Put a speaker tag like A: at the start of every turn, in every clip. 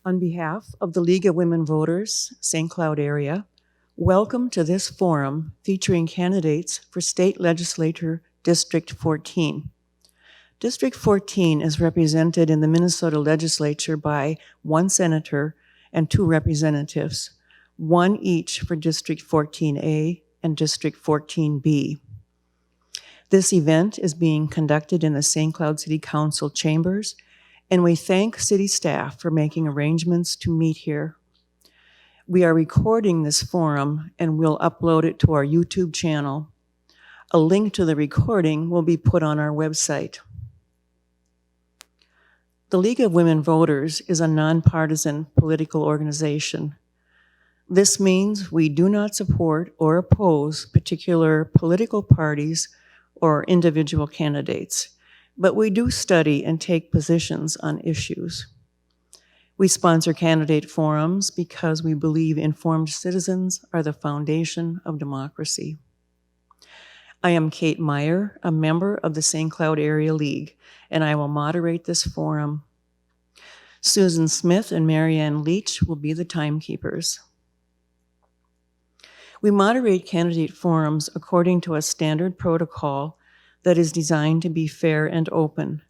A: On behalf of the League of Women Voters, St. Cloud area, welcome to this forum featuring candidates for State Legislature District 14. District 14 is represented in the Minnesota Legislature by one senator and two representatives, one each for District 14A and District 14B. This event is being conducted in the St. Cloud City Council chambers, and we thank city staff for making arrangements to meet here. We are recording this forum and we'll upload it to our YouTube channel. A link to the recording will be put on our website. The League of Women Voters is a nonpartisan political organization. This means we do not support or oppose particular political parties or individual candidates, but we do study and take positions on issues. We sponsor candidate forums because we believe informed citizens are the foundation of democracy. I am Kate Meyer, a member of the St. Cloud Area League, and I will moderate this forum. Susan Smith and Marianne Leach will be the timekeepers. We moderate candidate forums according to a standard protocol that is designed to be fair and open.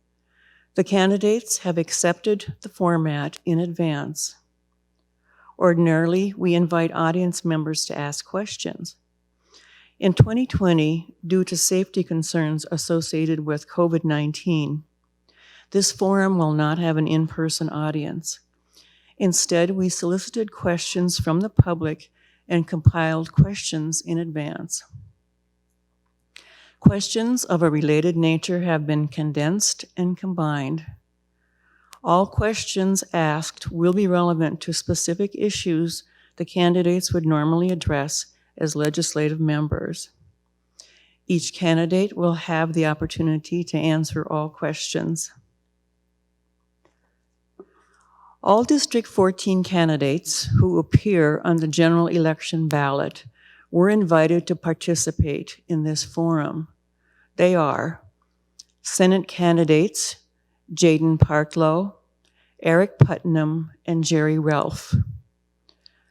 A: The candidates have accepted the format in advance. Ordinarily, we invite audience members to ask questions. In 2020, due to safety concerns associated with COVID-19, this forum will not have an in-person audience. Instead, we solicited questions from the public and compiled questions in advance. Questions of a related nature have been condensed and combined. All questions asked will be relevant to specific issues the candidates would normally address as legislative members. Each candidate will have the opportunity to answer all questions. All District 14 candidates who appear on the general election ballot were invited to participate in this forum. They are Senate candidates Jaden Partlow, Aric Putnam, and Jerry Ralph.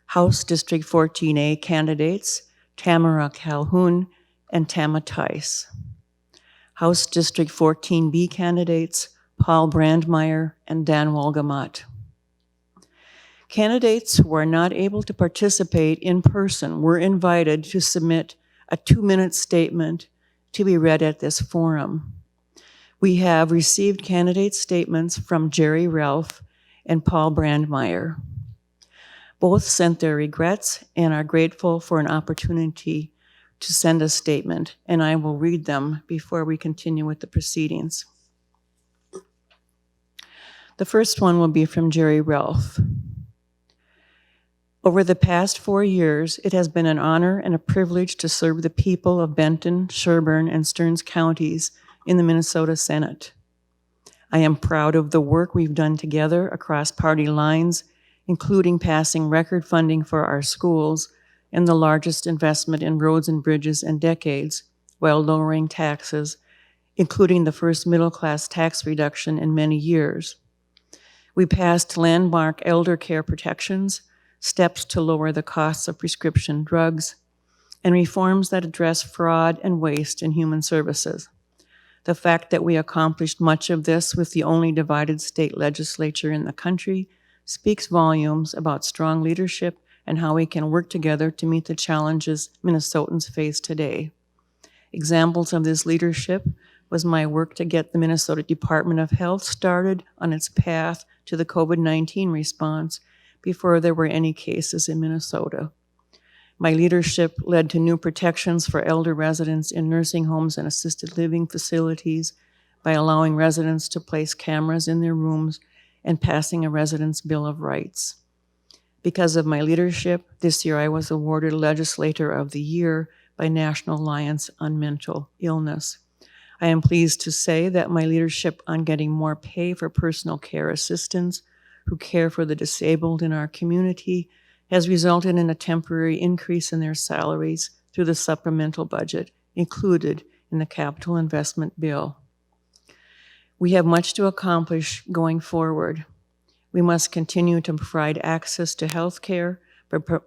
A: House District 14A candidates Tamara Calhoun and Tama Tice. House District 14B candidates Paul Brandmeier and Dan Wolgamott. Candidates who are not able to participate in person were invited to submit a 2-minute statement to be read at this forum. We have received candidate statements from Jerry Ralph and Paul Brandmeier. Both sent their regrets and are grateful for an opportunity to send a statement, and I will read them before we continue with the proceedings. The first one will be from Jerry Ralph. Over the past 4 years, it has been an honor and a privilege to serve the people of Benton, Sherburne, and Stearns counties in the Minnesota Senate. I am proud of the work we've done together across party lines, including passing record funding for our schools and the largest investment in roads and bridges in decades, while lowering taxes, including the first middle-class tax reduction in many years. We passed landmark elder care protections, steps to lower the costs of prescription drugs, and reforms that address fraud and waste in human services. The fact that we accomplished much of this with the only divided state legislature in the country speaks volumes about strong leadership and how we can work together to meet the challenges Minnesotans face today. Examples of this leadership was my work to get the Minnesota Department of Health started on its path to the COVID-19 response before there were any cases in Minnesota. My leadership led to new protections for elder residents in nursing homes and assisted living facilities by allowing residents to place cameras in their rooms and passing a resident's Bill of Rights. Because of my leadership, this year I was awarded Legislator of the Year by National Alliance on Mental Illness. I am pleased to say that my leadership on getting more pay for personal care assistants who care for the disabled in our community has resulted in a temporary increase in their salaries through the supplemental budget included in the capital investment bill. We have much to accomplish going forward. We must continue to provide access to health care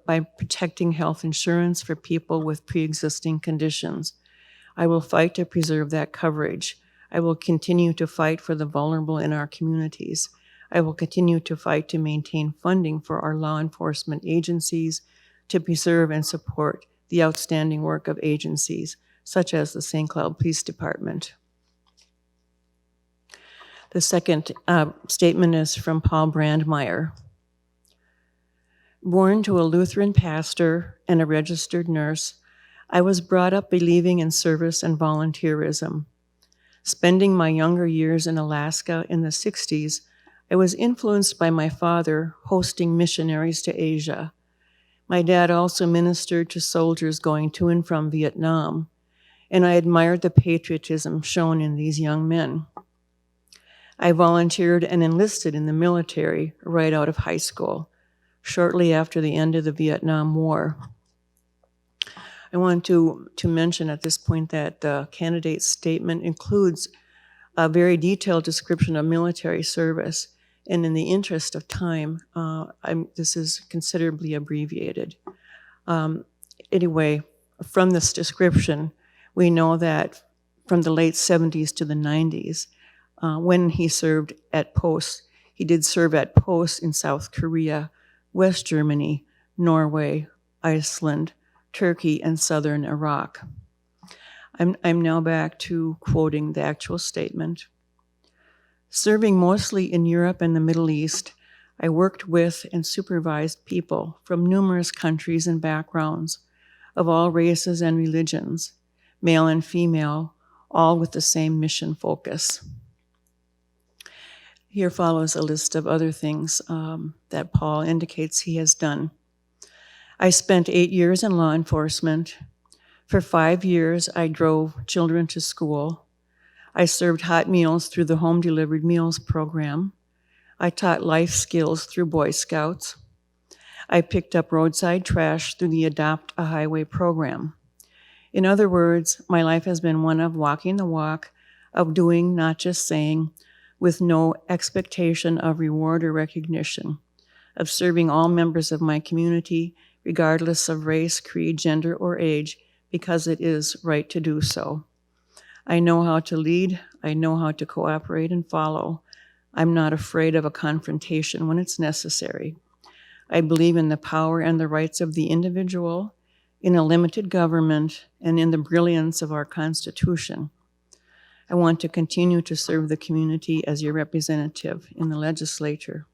A: by protecting health insurance for people with pre-existing conditions. I will fight to preserve that coverage. I will continue to fight for the vulnerable in our communities. I will continue to fight to maintain funding for our law enforcement agencies, to preserve and support the outstanding work of agencies such as the St. Cloud Police Department. The second statement is from Paul Meyer. Born to a Lutheran pastor and a registered nurse, I was brought up believing in service and volunteerism. Spending my younger years in Alaska in the 60s, I was influenced by my father hosting missionaries to Asia. My dad also ministered to soldiers going to and from Vietnam, and I admired the patriotism shown in these young men. I volunteered and enlisted in the military right out of high school, shortly after the end of the Vietnam War. I want to mention at this point that the candidate's statement includes a very detailed description of military service, and in the interest of time, this is considerably abbreviated. Anyway, from this description, we know that from the late 70s to the 90s, when he served at posts, he did serve at posts in South Korea, West Germany, Norway, Iceland, Turkey, and southern Iraq. I'm now back to quoting the actual statement. Serving mostly in Europe and the Middle East, I worked with and supervised people from numerous countries and backgrounds, of all races and religions, male and female, all with the same mission focus. Here follows a list of other things that Paul indicates he has done. I spent 8 years in law enforcement. For 5 years, I drove children to school. I served hot meals through the Home Delivered Meals program. I taught life skills through Boy Scouts. I picked up roadside trash through the Adopt a Highway program. In other words, my life has been one of walking the walk, of doing, not just saying, with no expectation of reward or recognition, of serving all members of my community, regardless of race, creed, gender, or age, because it is right to do so. I know how to lead. I know how to cooperate and follow. I'm not afraid of a confrontation when it's necessary. I believe in the power and the rights of the individual, in a limited government, and in the brilliance of our Constitution. I want to continue to serve the community as your representative in the legislature.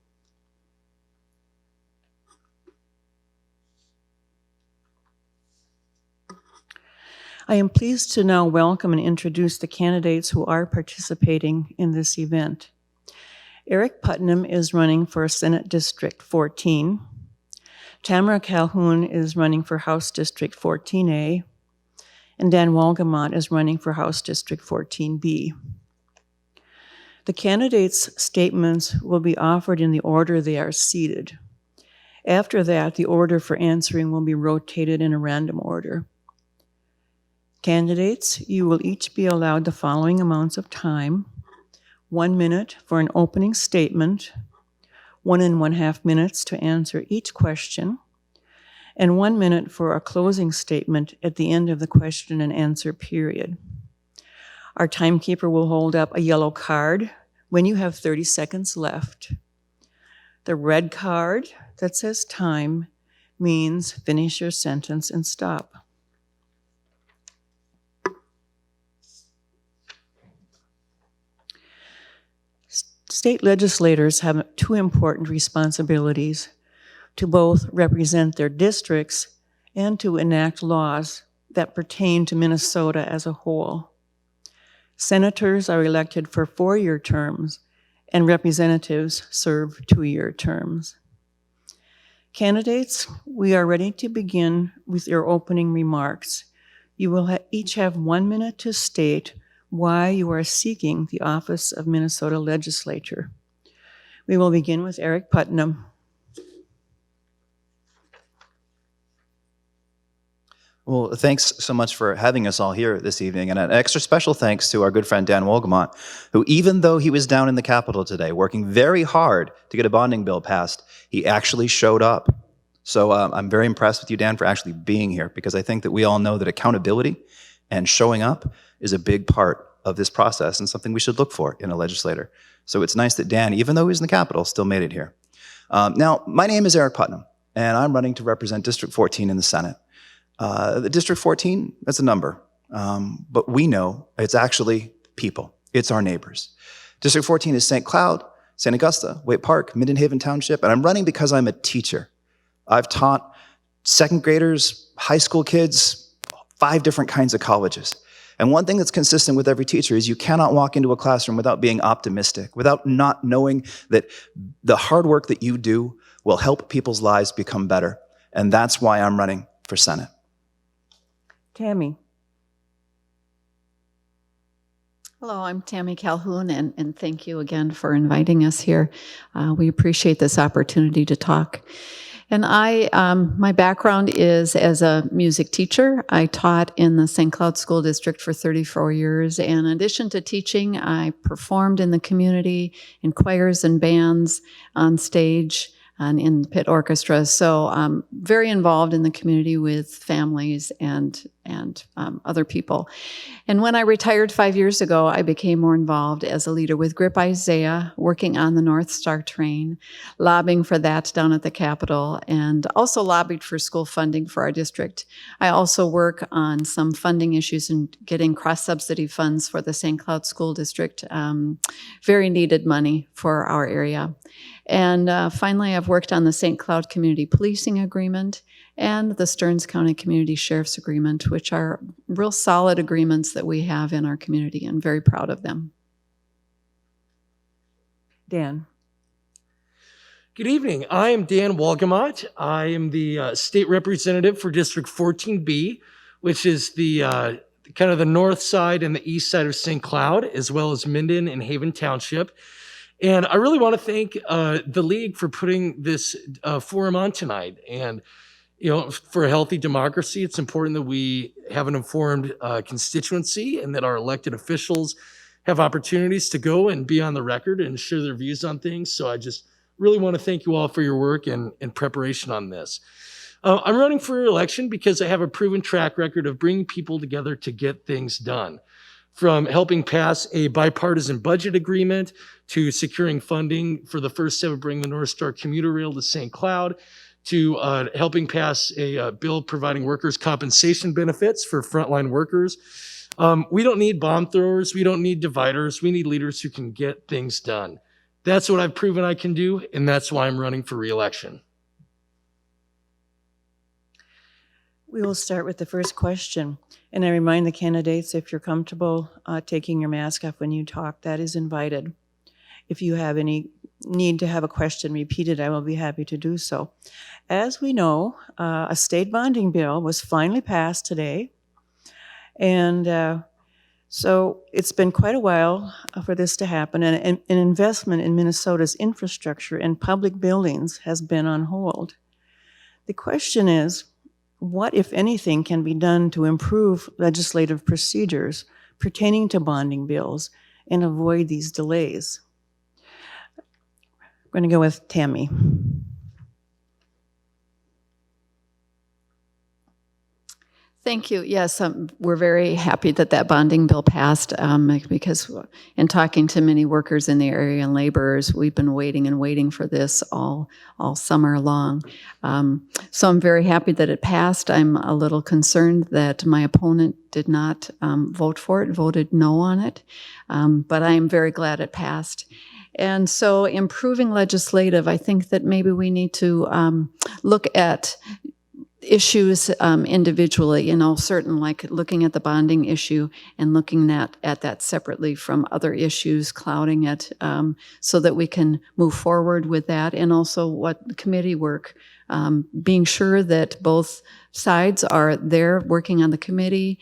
A: I am pleased to now welcome and introduce the candidates who are participating in this event. Aric Putnam is running for Senate District 14. Tamara Calhoun is running for House District 14A. And Dan Wolgamott is running for House District 14B. The candidates' statements will be offered in the order they are seated. After that, the order for answering will be rotated in a random order. Candidates, you will each be allowed the following amounts of time: 1 minute for an opening statement, 1.5 minutes to answer each question, and 1 minute for a closing statement at the end of the question and answer period. Our timekeeper will hold up a yellow card when you have 30 seconds left. The red card that says time means finish your sentence and stop. State legislators have two important responsibilities: to both represent their districts and to enact laws that pertain to Minnesota as a whole. Senators are elected for 4-year terms, and representatives serve 2-year terms. Candidates, we are ready to begin with your opening remarks. You will each have 1 minute to state why you are seeking the office of Minnesota Legislature. We will begin with Aric Putnam.
B: Well, thanks so much for having us all here this evening, and an extra special thanks to our good friend Dan Wolgamott, who, even though he was down in the Capitol today working very hard to get a bonding bill passed, he actually showed up. So I'm very impressed with you, Dan, for actually being here, because I think that we all know that accountability and showing up is a big part of this process and something we should look for in a legislator. So it's nice that Dan, even though he's in the Capitol, still made it here. Now, my name is Aric Putnam, and I'm running to represent District 14 in the Senate. The District 14, that's a number, but we know it's actually people. It's our neighbors. District 14 is St. Cloud, St. Augusta, Waite Park, Minden Haven Township, and I'm running because I'm a teacher. I've taught second graders, high school kids, 5 different kinds of colleges. And one thing that's consistent with every teacher is you cannot walk into a classroom without being optimistic, without not knowing that the hard work that you do will help people's lives become better. And that's why I'm running for Senate.
A: Tammy.
C: Hello, I'm Tammy Calhoun, and thank you again for inviting us here. We appreciate this opportunity to talk. And my background is as a music teacher. I taught in the St. Cloud School District for 34 years. And in addition to teaching, I performed in the community, in choirs and bands, on stage, and in pit orchestras. So I'm very involved in the community with families and other people. And when I retired 5 years ago, I became more involved as a leader with Grip Isaiah, working on the North Star train, lobbying for that down at the Capitol, and also lobbied for school funding for our district. I also work on some funding issues and getting cross-subsidy funds for the St. Cloud School District, very needed money for our area. And finally, I've worked on the St. Cloud Community Policing Agreement and the Stearns County Community Sheriff's Agreement, which are real solid agreements that we have in our community, and very proud of them.
A: Dan.
D: Good evening. I am Dan Wolgamott. I am the state representative for District 14B, which is the kind of the north side and the east side of St. Cloud, as well as Minden and Haven Township. And I really want to thank the league for putting this forum on tonight. And for a healthy democracy, it's important that we have an informed constituency and that our elected officials have opportunities to go and be on the record and share their views on things. So I just really want to thank you all for your work and preparation on this. I'm running for election because I have a proven track record of bringing people together to get things done. From helping pass a bipartisan budget agreement to securing funding for the first step of bringing the North Star commuter rail to St. Cloud, to helping pass a bill providing workers' compensation benefits for frontline workers. We don't need bomb throwers. We don't need dividers. We need leaders who can get things done. That's what I've proven I can do, and that's why I'm running for re-election.
A: We will start with the first question. And I remind the candidates, if you're comfortable taking your mask off when you talk, that is invited. If you have any need to have a question repeated, I will be happy to do so. As we know, a state bonding bill was finally passed today. And so it's been quite a while for this to happen. And an investment in Minnesota's infrastructure and public buildings has been on hold. The question is, what, if anything, can be done to improve legislative procedures pertaining to bonding bills and avoid these delays? I'm going to go with Tammy.
C: Thank you. Yes, we're very happy that that bonding bill passed because in talking to many workers in the area and laborers, we've been waiting and waiting for this all summer long. So I'm very happy that it passed. I'm a little concerned that my opponent did not vote for it, voted no on it, but I am very glad it passed. And so improving legislative, I think that maybe we need to look at issues individually, certain, like looking at the bonding issue and looking at that separately from other issues clouding it, so that we can move forward with that. And also what committee work, being sure that both sides are there working on the committee,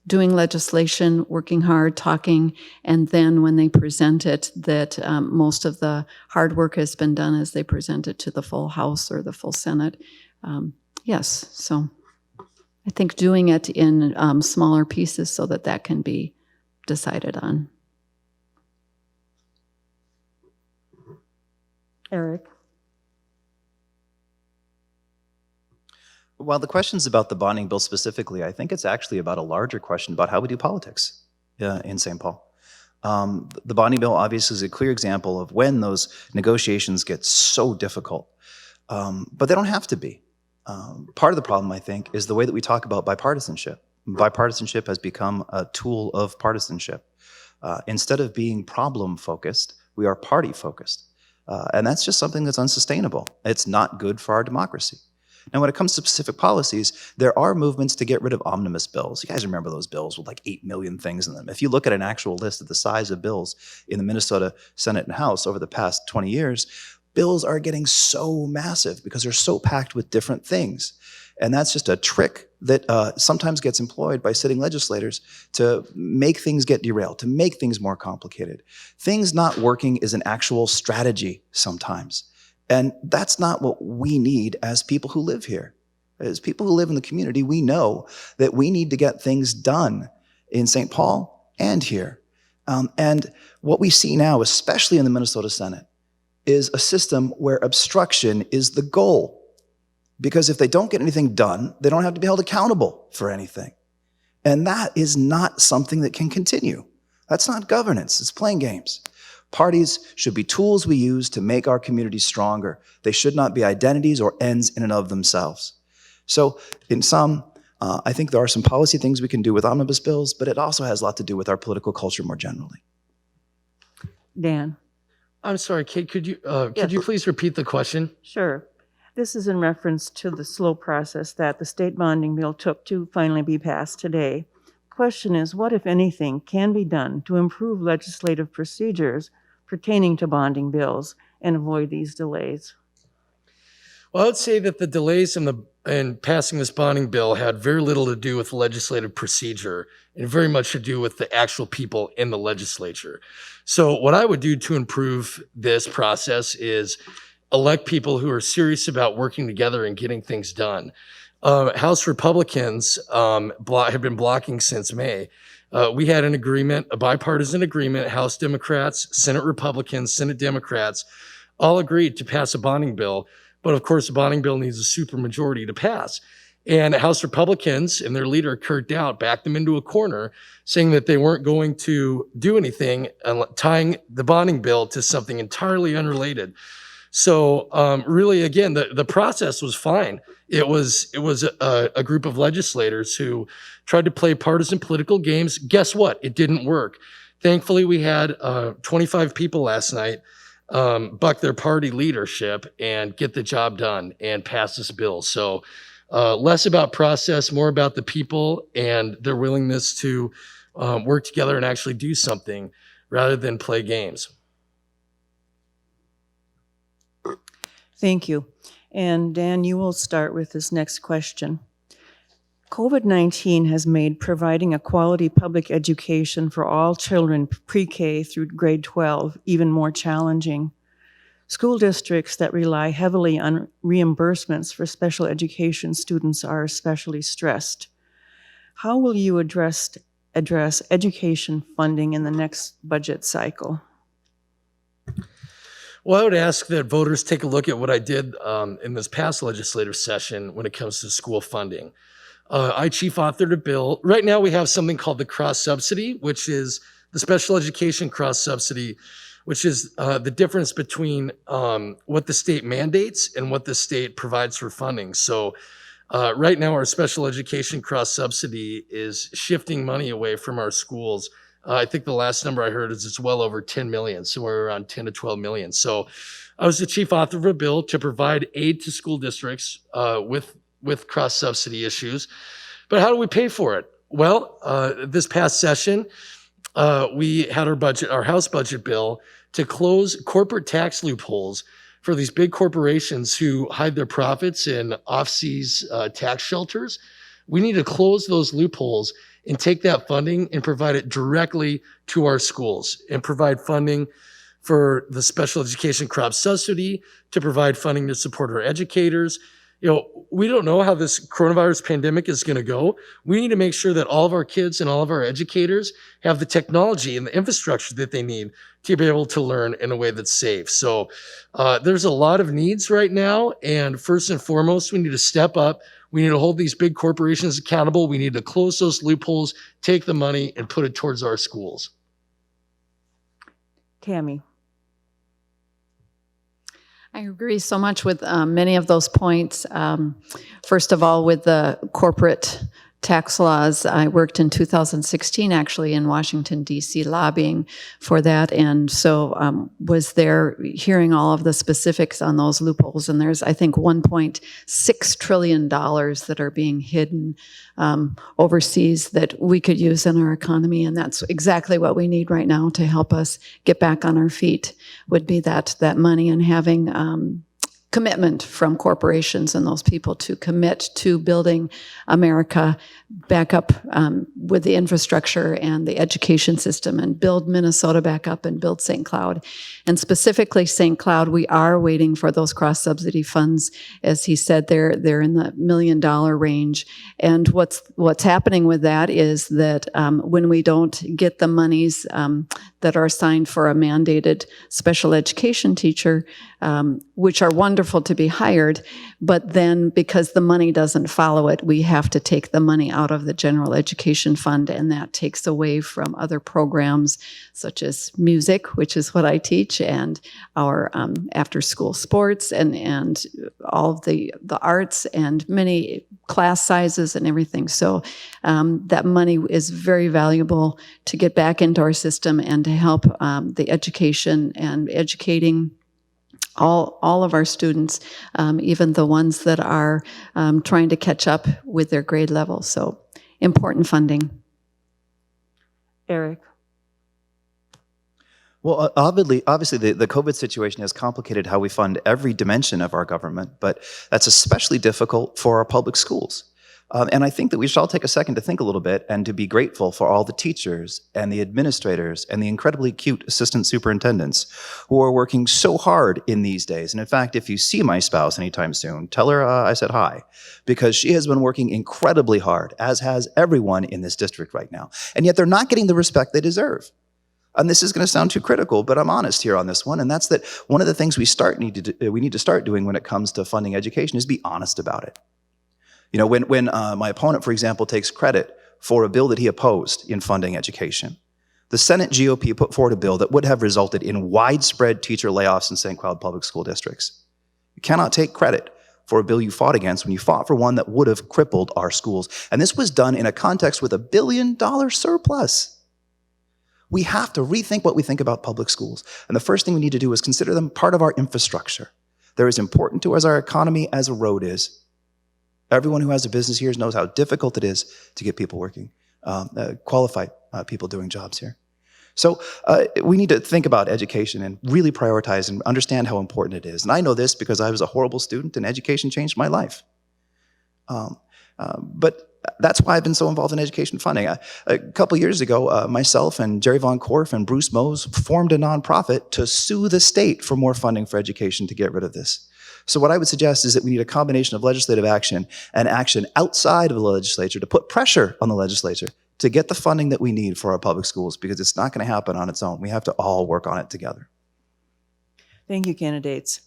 C: doing legislation, working hard, talking, and then when they present it, that most of the hard work has been done as they present it to the full House or the full Senate. Yes, so I think doing it in smaller pieces so that that can be decided on.
A: Aric?
B: While the question's about the bonding bill specifically, I think it's actually about a larger question about how we do politics in St. Paul. The bonding bill obviously is a clear example of when those negotiations get so difficult, but they don't have to be. Part of the problem, I think, is the way that we talk about bipartisanship. Bipartisanship has become a tool of partisanship. Instead of being problem-focused, we are party-focused. And that's just something that's unsustainable. It's not good for our democracy. And when it comes to specific policies, there are movements to get rid of omnibus bills. You guys remember those bills with like 8 million things in them. If you look at an actual list of the size of bills in the Minnesota Senate and House over the past 20 years, bills are getting so massive because they're so packed with different things. And that's just a trick that sometimes gets employed by sitting legislators to make things get derailed, to make things more complicated. Things not working is an actual strategy sometimes. And that's not what we need as people who live here. As people who live in the community, we know that we need to get things done in St. Paul and here. And what we see now, especially in the Minnesota Senate, is a system where obstruction is the goal. Because if they don't get anything done, they don't have to be held accountable for anything. And that is not something that can continue. That's not governance, it's playing games. Parties should be tools we use to make our communities stronger. They should not be identities or ends in and of themselves. So in sum, I think there are some policy things we can do with omnibus bills, but it also has a lot to do with our political culture more generally.
A: Dan?
D: I'm sorry, Kate, could you
A: Yes.
D: please repeat the question?
A: Sure. This is in reference to the slow process that the state bonding bill took to finally be passed today. Question is, what, if anything, can be done to improve legislative procedures pertaining to bonding bills and avoid these delays?
D: Well, I would say that the delays in passing this bonding bill had very little to do with legislative procedure and very much to do with the actual people in the legislature. So what I would do to improve this process is elect people who are serious about working together and getting things done. House Republicans have been blocking since May. We had an agreement, a bipartisan agreement, House Democrats, Senate Republicans, Senate Democrats, all agreed to pass a bonding bill. But of course, the bonding bill needs a supermajority to pass. And House Republicans and their leader, Kurt Dowd, backed them into a corner, saying that they weren't going to do anything, tying the bonding bill to something entirely unrelated. So really, again, the process was fine. It was a group of legislators who tried to play partisan political games. Guess what? It didn't work. Thankfully, we had 25 people last night buck their party leadership and get the job done and pass this bill. So less about process, more about the people and their willingness to work together and actually do something rather than play games.
A: Thank you. And Dan, you will start with this next question. COVID-19 has made providing a quality public education for all children pre-K through grade 12 even more challenging. School districts that rely heavily on reimbursements for special education students are especially stressed. How will you address education funding in the next budget cycle?
D: Well, I would ask that voters take a look at what I did in this past legislative session when it comes to school funding. I chief authored a bill. Right now we have something called the cross subsidy, which is the special education cross subsidy, which is the difference between what the state mandates and what the state provides for funding. So right now our special education cross subsidy is shifting money away from our schools. I think the last number I heard is it's well over 10 million, somewhere around 10 to 12 million. So I was the chief author of a bill to provide aid to school districts with cross-subsidy issues. But how do we pay for it? Well, this past session, we had our House budget bill to close corporate tax loopholes for these big corporations who hide their profits in off-seas tax shelters. We need to close those loopholes and take that funding and provide it directly to our schools and provide funding for the special education crop subsidy, to provide funding to support our educators, we don't know how this coronavirus pandemic is going to go. We need to make sure that all of our kids and all of our educators have the technology and the infrastructure that they need to be able to learn in a way that's safe. So there's a lot of needs right now. And first and foremost, we need to step up. We need to hold these big corporations accountable. We need to close those loopholes, take the money, and put it towards our schools.
A: Tammy.
C: I agree so much with many of those points. First of all, with the corporate tax laws, I worked in 2016 actually in Washington, D.C. lobbying for that, and so was there hearing all of the specifics on those loopholes. And there's, I think, $1.6 trillion that are being hidden overseas that we could use in our economy, and that's exactly what we need right now to help us get back on our feet, would be that money, and having commitment from corporations and those people to commit to building America back up with the infrastructure and the education system, and build Minnesota back up and build St. Cloud. And specifically St. Cloud, we are waiting for those cross-subsidy funds. As he said, they're in the $1 million range. And what's happening with that is that when we don't get the monies that are assigned for a mandated special education teacher, which are wonderful to be hired, but then because the money doesn't follow it, we have to take the money out of the general education fund, and that takes away from other programs such as music, which is what I teach, and our after-school sports, and all of the arts, and many class sizes and everything. So that money is very valuable to get back into our system and to help the education and educating all of our students, even the ones that are trying to catch up with their grade level. So important funding.
A: Aric.
B: Well, obviously, the COVID situation has complicated how we fund every dimension of our government, but that's especially difficult for our public schools. And I think that we should all take a second to think a little bit and to be grateful for all the teachers and the administrators and the incredibly cute assistant superintendents who are working so hard in these days. And in fact, if you see my spouse anytime soon, tell her I said hi, because she has been working incredibly hard, as has everyone in this district right now. And yet they're not getting the respect they deserve. And this is going to sound too critical, but I'm honest here on this one, and that's that one of the things we need to start doing when it comes to funding education is be honest about it. You know, when my opponent, for example, takes credit for a bill that he opposed in funding education, the Senate GOP put forward a bill that would have resulted in widespread teacher layoffs in St. Cloud public school districts. You cannot take credit for a bill you fought against when you fought for one that would have crippled our schools. And this was done in a context with $1 billion surplus. We have to rethink what we think about public schools. And the first thing we need to do is consider them part of our infrastructure. They're as important to our economy as a road is. Everyone who has a business here knows how difficult it is to get people working, qualified people doing jobs here. So we need to think about education and really prioritize and understand how important it is. And I know this because I was a horrible student and education changed my life. But that's why I've been so involved in education funding. A couple years ago, myself and Jerry Von Korff and Bruce Mose formed a nonprofit to sue the state for more funding for education to get rid of this. So what I would suggest is that we need a combination of legislative action and action outside of the legislature to put pressure on the legislature to get the funding that we need for our public schools, because it's not going to happen on its own. We have to all work on it together.
A: Thank you, candidates.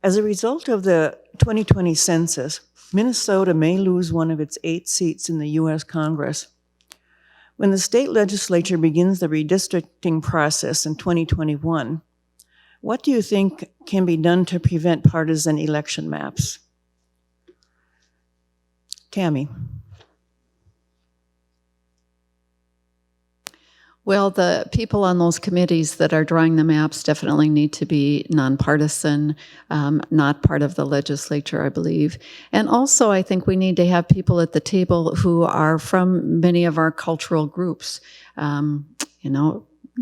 A: As a result of the 2020 census, Minnesota may lose one of its 8 seats in the U.S. Congress. When the state legislature begins the redistricting process in 2021, what do you think can be done to prevent partisan election maps? Tammy.
C: Well, the people on those committees that are drawing the maps definitely need to be nonpartisan, not part of the legislature, I believe. And also, I think we need to have people at the table who are from many of our cultural groups.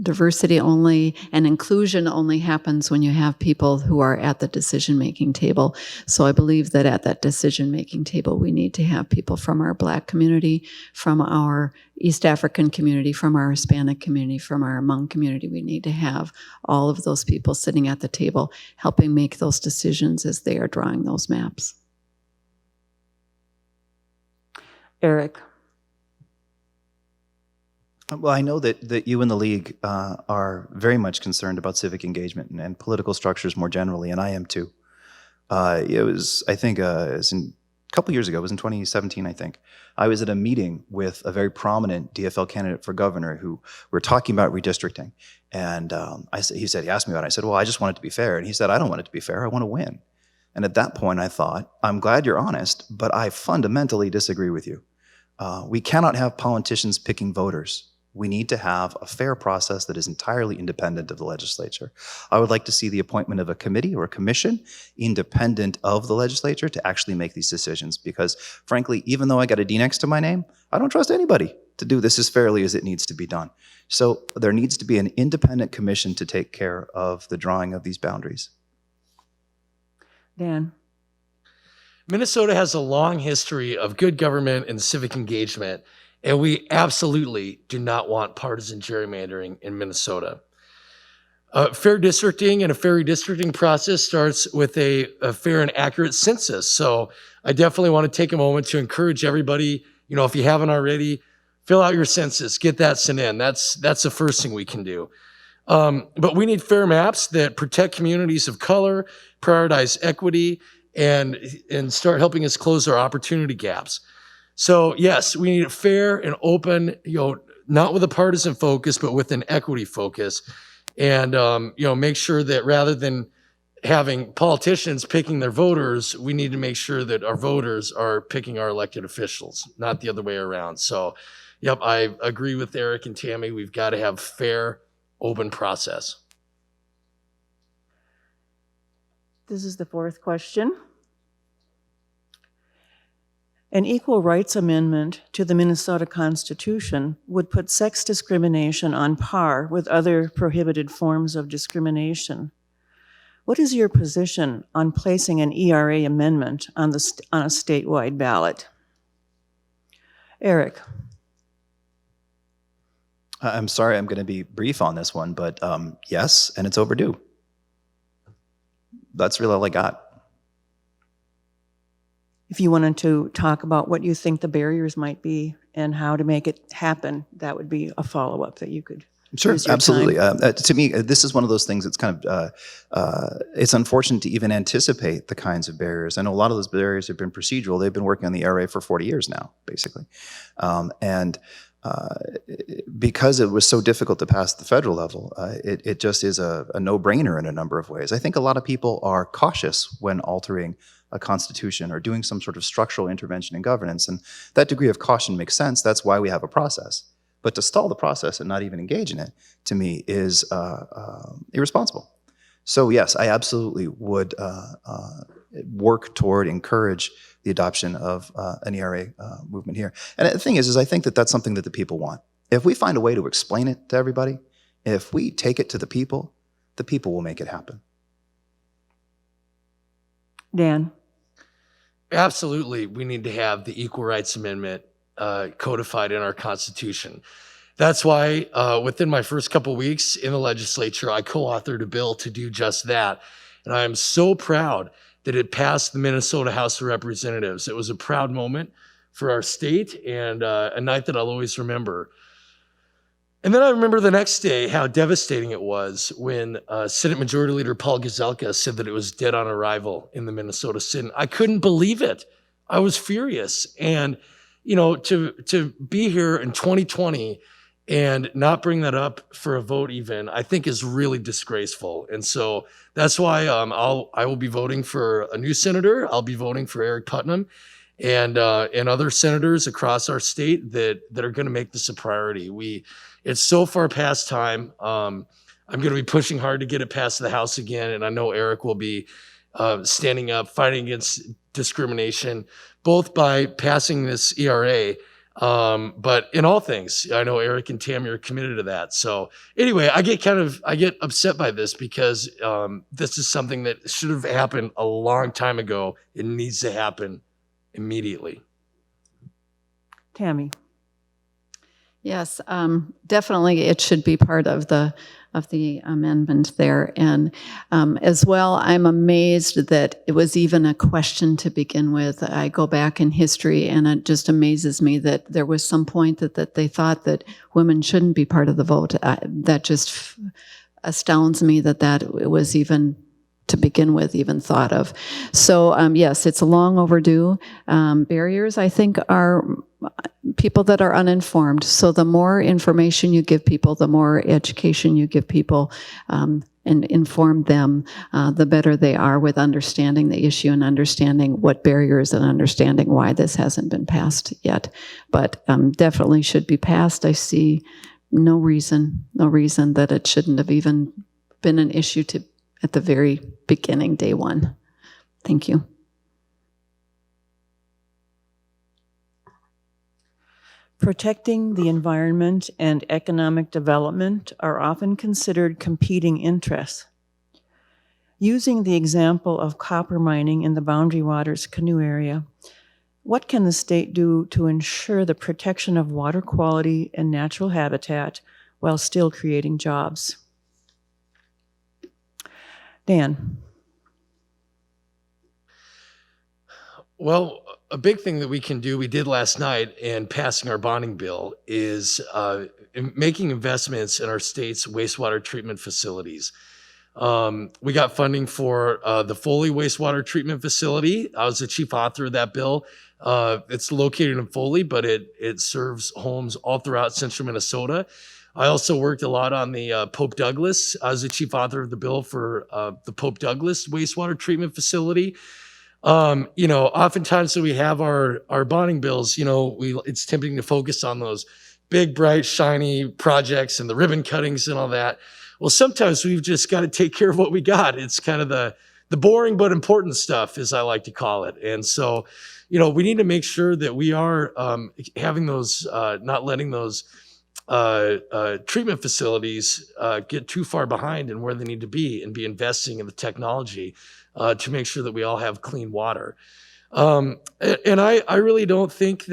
C: Diversity only and inclusion only happens when you have people who are at the decision-making table. So I believe that at that decision-making table, we need to have people from our Black community, from our East African community, from our Hispanic community, from our Hmong community. We need to have all of those people sitting at the table, helping make those decisions as they are drawing those maps.
A: Aric.
B: Well, I know that you and the League are very much concerned about civic engagement and political structures more generally, and I am too. It was, I think, a couple years ago, it was in 2017, I think. I was at a meeting with a very prominent DFL candidate for governor who were talking about redistricting. And he asked me about it. I said, well, I just want it to be fair. And he said, I don't want it to be fair. I want to win. And at that point, I thought, I'm glad you're honest, but I fundamentally disagree with you. We cannot have politicians picking voters. We need to have a fair process that is entirely independent of the legislature. I would like to see the appointment of a committee or a commission independent of the legislature to actually make these decisions because, frankly, even though I got a D next to my name, I don't trust anybody to do this as fairly as it needs to be done. So there needs to be an independent commission to take care of the drawing of these boundaries.
A: Dan.
D: Minnesota has a long history of good government and civic engagement, and we absolutely do not want partisan gerrymandering in Minnesota. Fair districting and a fair redistricting process starts with a fair and accurate census. So I definitely want to take a moment to encourage everybody, if you haven't already, fill out your census, get that sent in. That's the first thing we can do. But we need fair maps that protect communities of color, prioritize equity, and start helping us close our opportunity gaps. So yes, we need a fair and open, not with a partisan focus, but with an equity focus. And, make sure that rather than having politicians picking their voters, we need to make sure that our voters are picking our elected officials, not the other way around. So, yep, I agree with Aric and Tammy. We've got to have fair, open process.
A: This is the fourth question. An equal rights amendment to the Minnesota Constitution would put sex discrimination on par with other prohibited forms of discrimination. What is your position on placing an ERA amendment on a statewide ballot? Aric.
B: I'm sorry, I'm going to be brief on this one, but yes, and it's overdue. That's really all I got.
A: If you wanted to talk about what you think the barriers might be and how to make it happen, that would be a follow-up that you could
B: Sure,
A: use your
B: absolutely.
A: time.
B: To me, this is one of those things that's kind of, it's unfortunate to even anticipate the kinds of barriers. I know a lot of those barriers have been procedural. They've been working on the ERA for 40 years now, basically. Because it was so difficult to pass at the federal level, it just is a no-brainer in a number of ways. I think a lot of people are cautious when altering a constitution or doing some sort of structural intervention in governance, and that degree of caution makes sense. That's why we have a process. But to stall the process and not even engage in it, to me, is irresponsible. So yes, I absolutely would work toward, encourage the adoption of an ERA movement here. And the thing is I think that that's something that the people want. If we find a way to explain it to everybody, if we take it to the people will make it happen.
A: Dan.
D: Absolutely, we need to have the Equal Rights Amendment codified in our Constitution. That's why within my first couple weeks in the legislature, I co-authored a bill to do just that. And I am so proud that it passed the Minnesota House of Representatives. It was a proud moment for our state and a night that I'll always remember. And then I remember the next day how devastating it was when Senate Majority Leader Paul Gazelka said that it was dead on arrival in the Minnesota Senate. I couldn't believe it. I was furious. And, to be here in 2020 and not bring that up for a vote even, I think is really disgraceful. And so that's why I will be voting for a new senator. I'll be voting for Aric Putnam and other senators across our state that are going to make this a priority. It's so far past time. I'm going to be pushing hard to get it past the House again. And I know Aric will be standing up, fighting against discrimination, both by passing this ERA, but in all things, I know Aric and Tammy are committed to that. So anyway, I get upset by this because this is something that should have happened a long time ago. It needs to happen immediately.
A: Tammy.
C: Yes, definitely it should be part of the amendment there. And as well, I'm amazed that it was even a question to begin with. I go back in history, and it just amazes me that there was some point that they thought that women shouldn't be part of the vote. That just astounds me that it was even to begin with even thought of. So yes, it's long overdue. Barriers, I think, are people that are uninformed. So the more information you give people, the more education you give people, and inform them, the better they are with understanding the issue and understanding what barriers and understanding why this hasn't been passed yet. But definitely should be passed. I see no reason that it shouldn't have even been an issue at the very beginning, day one. Thank you.
A: Protecting the environment and economic development are often considered competing interests. Using the example of copper mining in the Boundary Waters canoe area, what can the state do to ensure the protection of water quality and natural habitat while still creating jobs? Dan.
D: Well, a big thing that we can do, we did last night in passing our bonding bill, is making investments in our state's wastewater treatment facilities. We got funding for the Foley wastewater treatment facility. I was the chief author of that bill. It's located in Foley, but it serves homes all throughout central Minnesota. I also worked a lot on the Pope Douglas. I was the chief author of the bill for the Pope Douglas wastewater treatment facility. Oftentimes when we have our bonding bills, it's tempting to focus on those big, bright, shiny projects and the ribbon cuttings and all that. Well, sometimes we've just got to take care of what we got. It's kind of the boring but important stuff, as I like to call it. And so, we need to make sure that we are having those, not letting those treatment facilities get too far behind in where they need to be, and be investing in the technology to make sure that we all have clean water. And I really don't think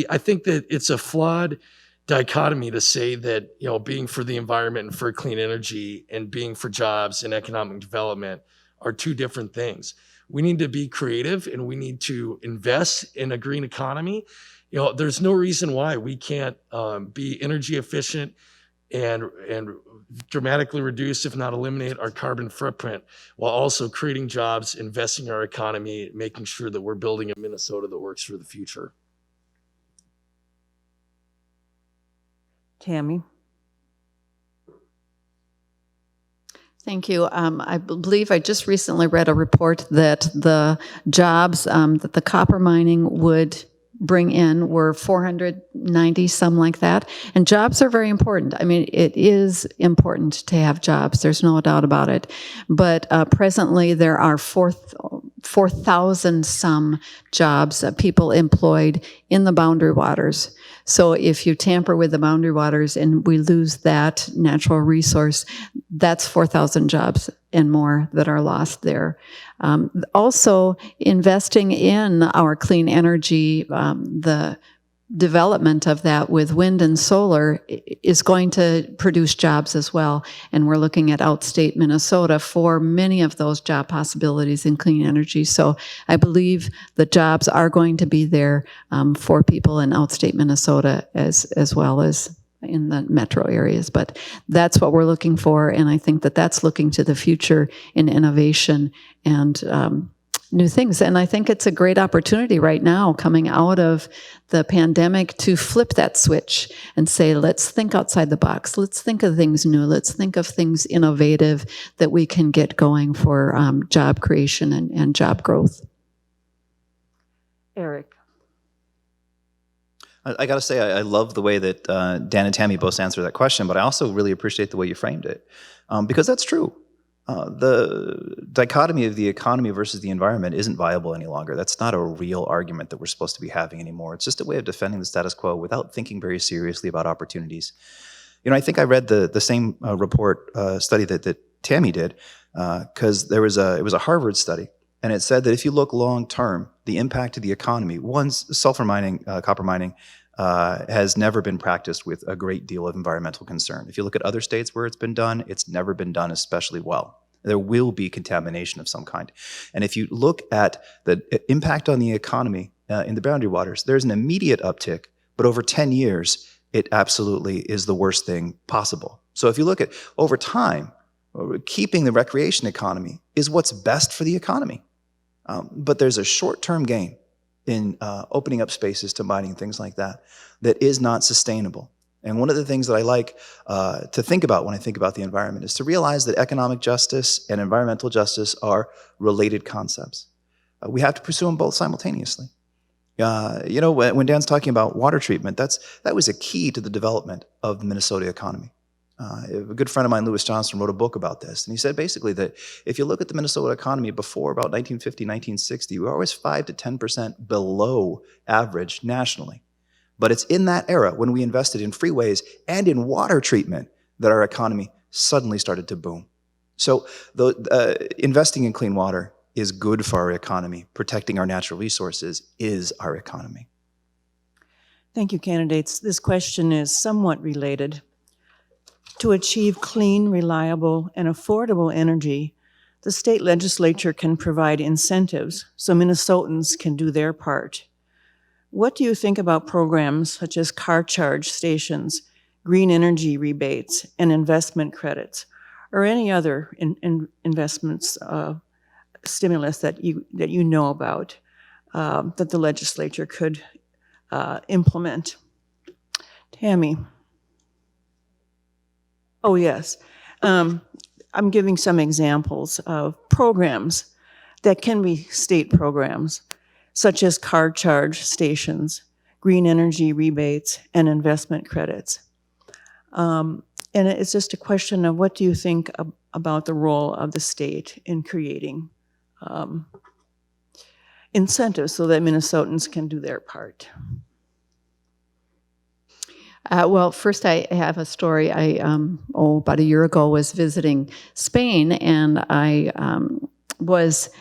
D: I think that it's a flawed dichotomy to say that, being for the environment and for clean energy and being for jobs and economic development are two different things. We need to be creative, and we need to invest in a green economy. There's no reason why we can't be energy efficient and dramatically reduce, if not eliminate, our carbon footprint, while also creating jobs, investing in our economy, making sure that we're building a Minnesota that works for the future.
A: Tammy.
C: Thank you. I believe I just recently read a report that the jobs that the copper mining would bring in were 490, some like that. And jobs are very important. I mean, it is important to have jobs. There's no doubt about it. But presently there are 4,000 some jobs, people employed in the Boundary Waters. So if you tamper with the Boundary Waters and we lose that natural resource, that's 4,000 jobs and more that are lost there. Also, investing in our clean energy, the development of that with wind and solar is going to produce jobs as well. And we're looking at outstate Minnesota for many of those job possibilities in clean energy. So I believe the jobs are going to be there for people in outstate Minnesota as well as in the metro areas. But that's what we're looking for. And I think that that's looking to the future in innovation and new things. And I think it's a great opportunity right now coming out of the pandemic to flip that switch and say, let's think outside the box. Let's think of things new. Let's think of things innovative that we can get going for job creation and job growth.
A: Aric.
B: I got to say, I love the way that Dan and Tammy both answered that question, but I also really appreciate the way you framed it, because that's true. The dichotomy of the economy versus the environment isn't viable any longer. That's not a real argument that we're supposed to be having anymore. It's just a way of defending the status quo without thinking very seriously about opportunities. I think I read the same report study that Tammy did, because it was a Harvard study. And it said that if you look long term, the impact to the economy, one's sulfur mining, copper mining, has never been practiced with a great deal of environmental concern. If you look at other states where it's been done, it's never been done especially well. There will be contamination of some kind. And if you look at the impact on the economy in the boundary waters, there's an immediate uptick, but over 10 years, it absolutely is the worst thing possible. So if you look at over time, keeping the recreation economy is what's best for the economy. But there's a short-term gain in opening up spaces to mining, things like that, that is not sustainable. And one of the things that I like to think about when I think about the environment is to realize that economic justice and environmental justice are related concepts. We have to pursue them both simultaneously. When Dan's talking about water treatment, that was a key to the development of the Minnesota economy. A good friend of mine, Lewis Johnson, wrote a book about this, and he said basically that if you look at the Minnesota economy before about 1950, 1960, we were always 5 to 10% below average nationally. But it's in that era when we invested in freeways and in water treatment that our economy suddenly started to boom. So investing in clean water is good for our economy. Protecting our natural resources is our economy.
A: Thank you, candidates. This question is somewhat related. To achieve clean, reliable, and affordable energy, the state legislature can provide incentives so Minnesotans can do their part. What do you think about programs such as car charge stations, green energy rebates, and investment credits, or any other investments stimulus that you know about that the legislature could implement? Tammy. Oh, yes. I'm giving some examples of programs that can be state programs, such as car charge stations, green energy rebates, and investment credits. And it's just a question of what do you think about the role of the state in creating incentives so that Minnesotans can do their part.
C: Well, first I have a story. I, about a year ago, was visiting Spain, and I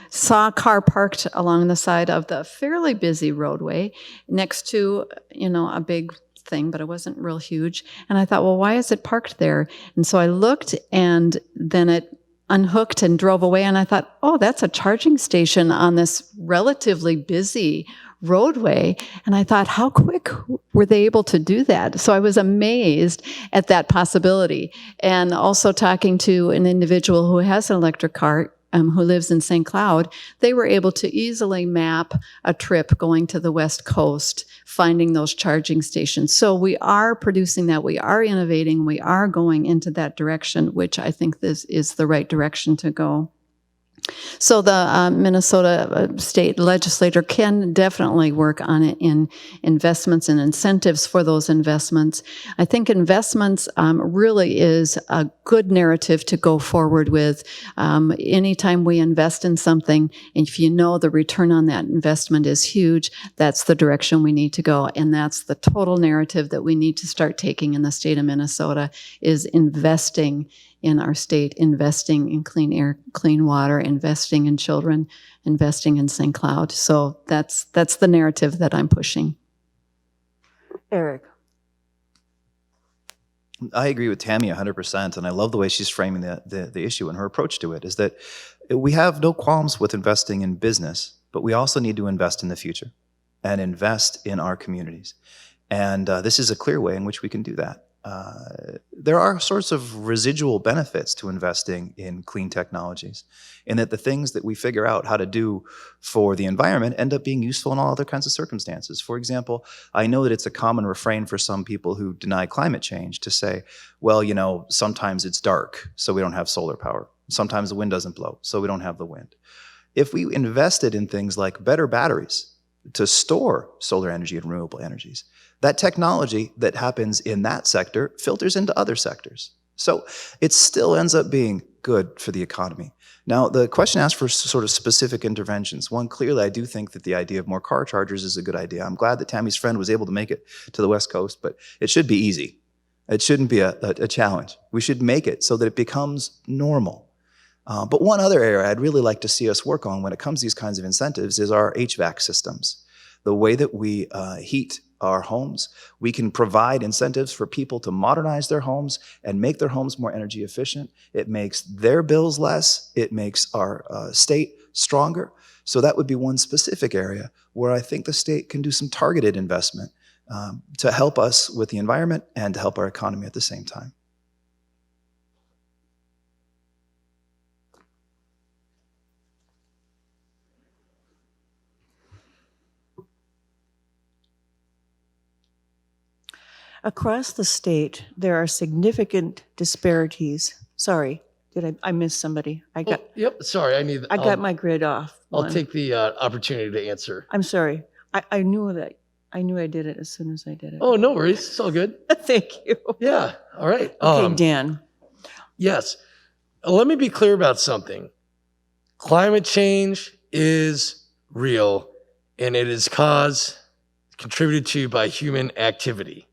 C: saw a car parked along the side of the fairly busy roadway next to, a big thing, but it wasn't real huge. And I thought, well, why is it parked there? And so I looked, and then it unhooked and drove away, and I thought, oh, that's a charging station on this relatively busy roadway. And I thought, how quick were they able to do that? So I was amazed at that possibility. And also talking to an individual who has an electric car, who lives in St. Cloud, they were able to easily map a trip going to the West Coast, finding those charging stations. So we are producing that, we are innovating, we are going into that direction, which I think this is the right direction to go. So the Minnesota state legislature can definitely work on it in investments and incentives for those investments. I think investments really is a good narrative to go forward with. Anytime we invest in something, if you know the return on that investment is huge, that's the direction we need to go. And that's the total narrative that we need to start taking in the state of Minnesota, is investing in our state, investing in clean air, clean water, investing in children, investing in St. Cloud. So that's the narrative that I'm pushing.
A: Aric.
B: I agree with Tammy 100%, and I love the way she's framing the issue, and her approach to it is that we have no qualms with investing in business, but we also need to invest in the future and invest in our communities. And this is a clear way in which we can do that. There are sorts of residual benefits to investing in clean technologies, in that the things that we figure out how to do for the environment end up being useful in all other kinds of circumstances. For example, I know that it's a common refrain for some people who deny climate change to say, well, sometimes it's dark, so we don't have solar power. Sometimes the wind doesn't blow, so we don't have the wind. If we invested in things like better batteries to store solar energy and renewable energies, that technology that happens in that sector filters into other sectors. So it still ends up being good for the economy. Now, the question asks for sort of specific interventions. One, clearly, I do think that the idea of more car chargers is a good idea. I'm glad that Tammy's friend was able to make it to the West Coast, but it should be easy. It shouldn't be a challenge. We should make it so that it becomes normal. But one other area I'd really like to see us work on when it comes to these kinds of incentives is our HVAC systems. The way that we heat our homes. We can provide incentives for people to modernize their homes and make their homes more energy efficient. It makes their bills less. It makes our state stronger. So that would be one specific area where I think the state can do some targeted investment to help us with the environment and to help our economy at the same time.
A: Across the state, there are significant disparities. Sorry, I miss somebody?
D: Yep. Sorry,
A: I got my grid off.
D: I'll take the opportunity to answer.
A: I'm sorry. I knew I did it as soon as I did it.
D: Oh, no worries. It's all good.
A: Thank you.
D: Yeah. All right.
A: Okay, Dan.
D: Yes. Let me be clear about something. Climate change is real, and it is contributed to by human activity.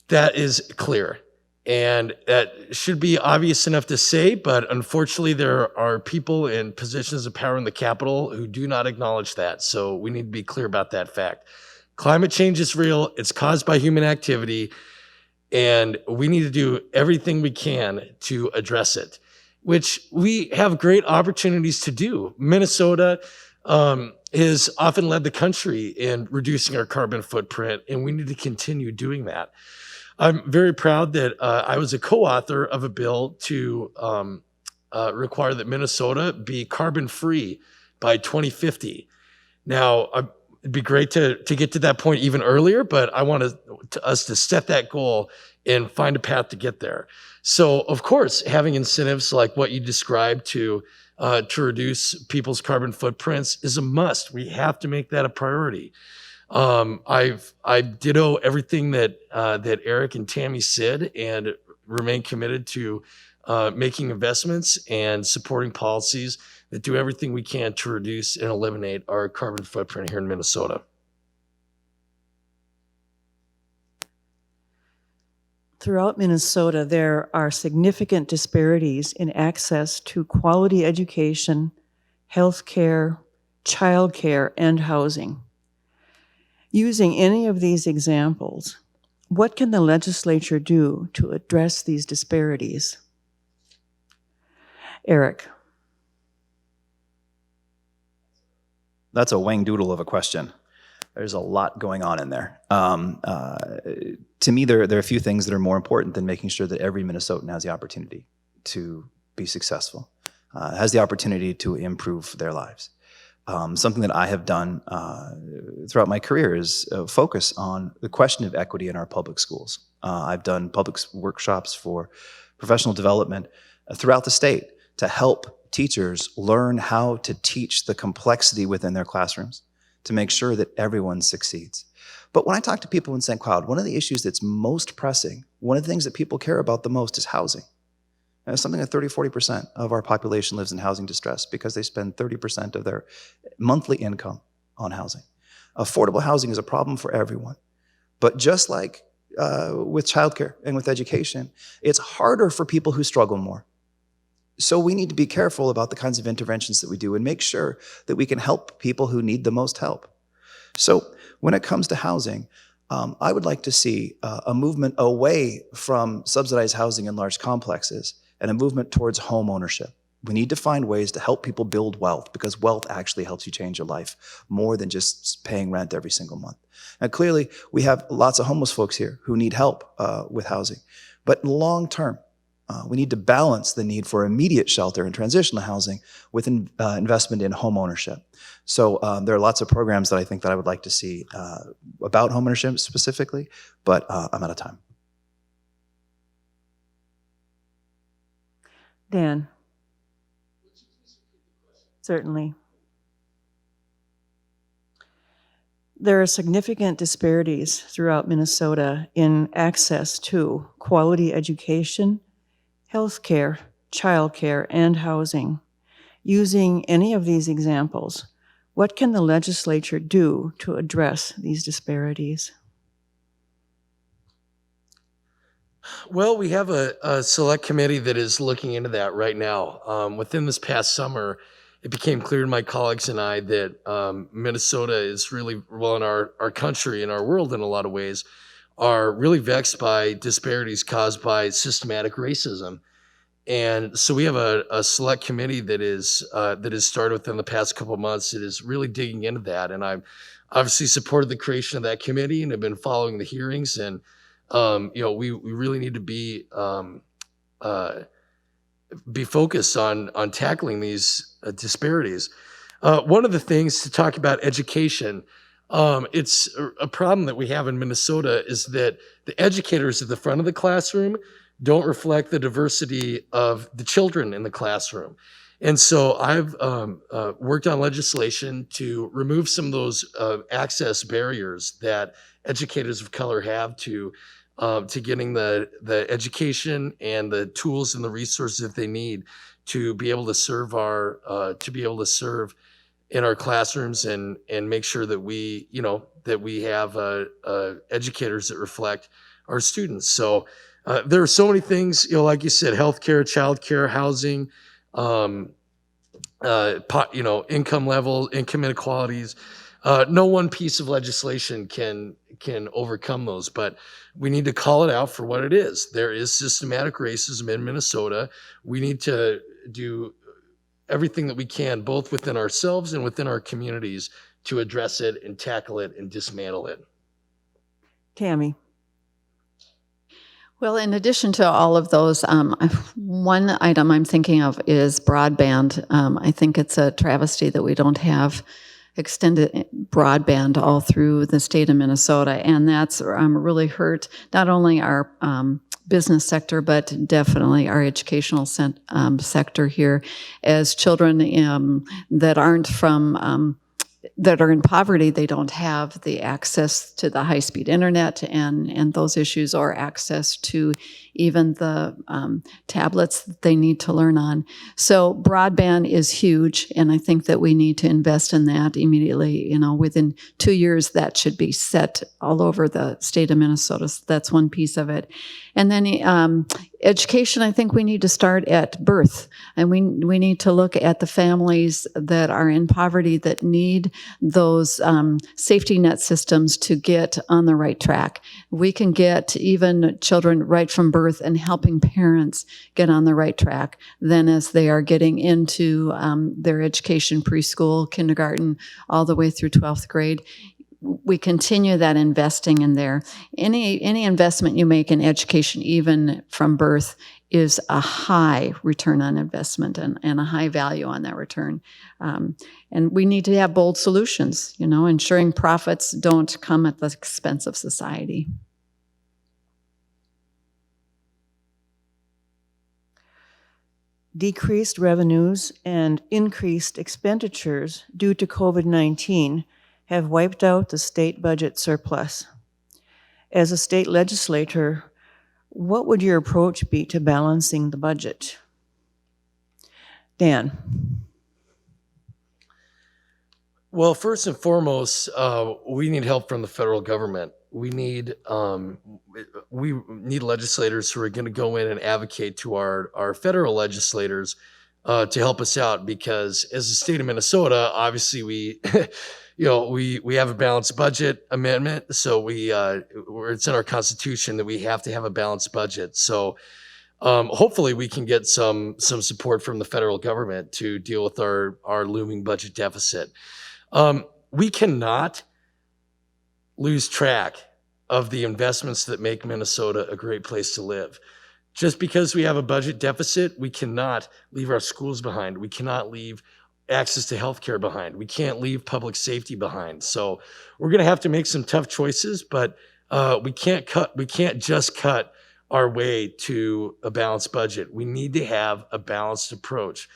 D: That is clear. And that should be obvious enough to say, but unfortunately, there are people in positions of power in the Capitol who do not acknowledge that. So we need to be clear about that fact. Climate change is real. It's caused by human activity. And we need to do everything we can to address it, which we have great opportunities to do. Minnesota has often led the country in reducing our carbon footprint, and we need to continue doing that. I'm very proud that I was a co-author of a bill to require that Minnesota be carbon-free by 2050. Now, it'd be great to get to that point even earlier, but I want us to set that goal and find a path to get there. So, of course, having incentives like what you described to reduce people's carbon footprints is a must. We have to make that a priority. I ditto everything that Aric and Tammy said and remain committed to making investments and supporting policies that do everything we can to reduce and eliminate our carbon footprint here in Minnesota.
A: Throughout Minnesota, there are significant disparities in access to quality education, health care, childcare, and housing. Using any of these examples, what can the legislature do to address these disparities? Aric.
B: That's a wang-doodle of a question. There's a lot going on in there. To me, there are a few things that are more important than making sure that every Minnesotan has the opportunity to be successful, has the opportunity to improve their lives. Something that I have done throughout my career is focus on the question of equity in our public schools. I've done public workshops for professional development throughout the state to help teachers learn how to teach the complexity within their classrooms to make sure that everyone succeeds. But when I talk to people in St. Cloud, one of the issues that's most pressing, one of the things that people care about the most is housing. Something like 30-40% of our population lives in housing distress because they spend 30% of their monthly income on housing. Affordable housing is a problem for everyone. But just like with childcare and with education, it's harder for people who struggle more. So we need to be careful about the kinds of interventions that we do and make sure that we can help people who need the most help. So when it comes to housing, I would like to see a movement away from subsidized housing in large complexes and a movement towards home ownership. We need to find ways to help people build wealth because wealth actually helps you change your life more than just paying rent every single month. Now, clearly, we have lots of homeless folks here who need help with housing. But long term, we need to balance the need for immediate shelter and transitional housing with investment in home ownership. So there are lots of programs that I think that I would like to see about home ownership specifically, but I'm out of time.
A: Dan. Certainly. There are significant disparities throughout Minnesota in access to quality education, healthcare, childcare, and housing. Using any of these examples, what can the legislature do to address these disparities?
D: Well, we have a select committee that is looking into that right now. Within this past summer, it became clear to my colleagues and I that Minnesota is really, well, in our country and our world in a lot of ways, are really vexed by disparities caused by systematic racism. And so we have a select committee that is that has started within the past couple of months that is really digging into that. And I've obviously supported the creation of that committee and have been following the hearings. And we really need to be focused on tackling these disparities. One of the things to talk about education, it's a problem that we have in Minnesota is that the educators at the front of the classroom don't reflect the diversity of the children in the classroom. And so I've worked on legislation to remove some of those access barriers that educators of color have to getting the education and the tools and the resources that they need to be able to serve in our classrooms and make sure that we have educators that reflect our students. So there are so many things, like you said, healthcare, childcare, housing, income level, income inequalities. No one piece of legislation can overcome those, but we need to call it out for what it is. There is systematic racism in Minnesota. We need to do everything that we can, both within ourselves and within our communities, to address it and tackle it and dismantle it.
A: Tammy.
C: Well, in addition to all of those, one item I'm thinking of is broadband. I think it's a travesty that we don't have extended broadband all through the state of Minnesota, and that's really hurt not only our business sector, but definitely our educational sector here, as children that aren't from that are in poverty, they don't have the access to the high-speed internet and those issues, or access to even the tablets that they need to learn on. So broadband is huge, and I think that we need to invest in that immediately. Within 2 years, that should be set all over the state of Minnesota. So that's one piece of it. And then education, I think we need to start at birth, and we need to look at the families that are in poverty that need those safety net systems to get on the right track. We can get even children right from birth and helping parents get on the right track. Then as they are getting into their education, preschool, kindergarten, all the way through 12th grade, we continue that investing in there. Any investment you make in education, even from birth, is a high return on investment and a high value on that return. And we need to have bold solutions, ensuring profits don't come at the expense of society.
A: Decreased revenues and increased expenditures due to COVID-19 have wiped out the state budget surplus. As a state legislator, what would your approach be to balancing the budget? Dan.
D: Well, first and foremost, we need help from the federal government. We need legislators who are going to go in and advocate to our federal legislators to help us out, because as the state of Minnesota, obviously we we have a balanced budget amendment, so it's in our constitution that we have to have a balanced budget. So hopefully we can get some support from the federal government to deal with our looming budget deficit. We cannot lose track of the investments that make Minnesota a great place to live. Just because we have a budget deficit, we cannot leave our schools behind. We cannot leave access to healthcare behind. We can't leave public safety behind. So we're going to have to make some tough choices, but we can't just cut our way to a balanced budget. We need to have a balanced approach.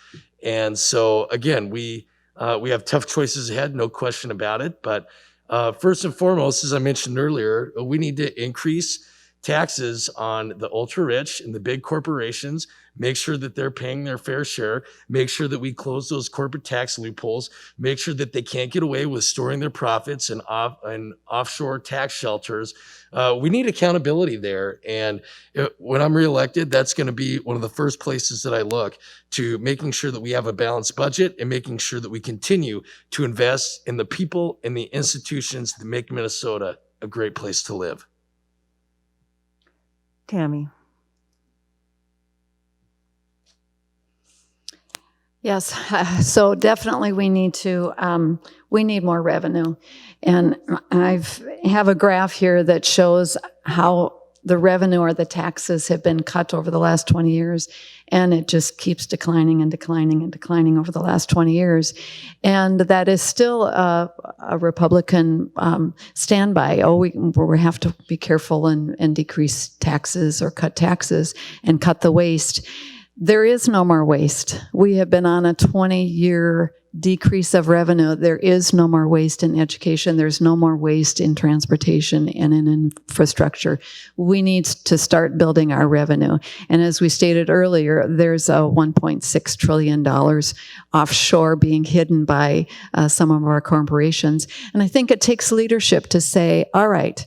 D: And so again, we have tough choices ahead, no question about it. But first and foremost, as I mentioned earlier, we need to increase taxes on the ultra rich and the big corporations, make sure that they're paying their fair share, make sure that we close those corporate tax loopholes, make sure that they can't get away with storing their profits in offshore tax shelters. We need accountability there. And when I'm reelected, that's going to be one of the first places that I look to, making sure that we have a balanced budget and making sure that we continue to invest in the people and the institutions that make Minnesota a great place to live.
A: Tammy.
C: Yes, so definitely we need more revenue. And I have a graph here that shows how the revenue or the taxes have been cut over the last 20 years. And it just keeps declining and declining and declining over the last 20 years. And that is still a Republican standby. Oh, we have to be careful and decrease taxes or cut taxes and cut the waste. There is no more waste. We have been on a 20-year decrease of revenue. There is no more waste in education. There's no more waste in transportation and in infrastructure. We need to start building our revenue. And as we stated earlier, there's a $1.6 trillion offshore being hidden by some of our corporations. And I think it takes leadership to say, all right,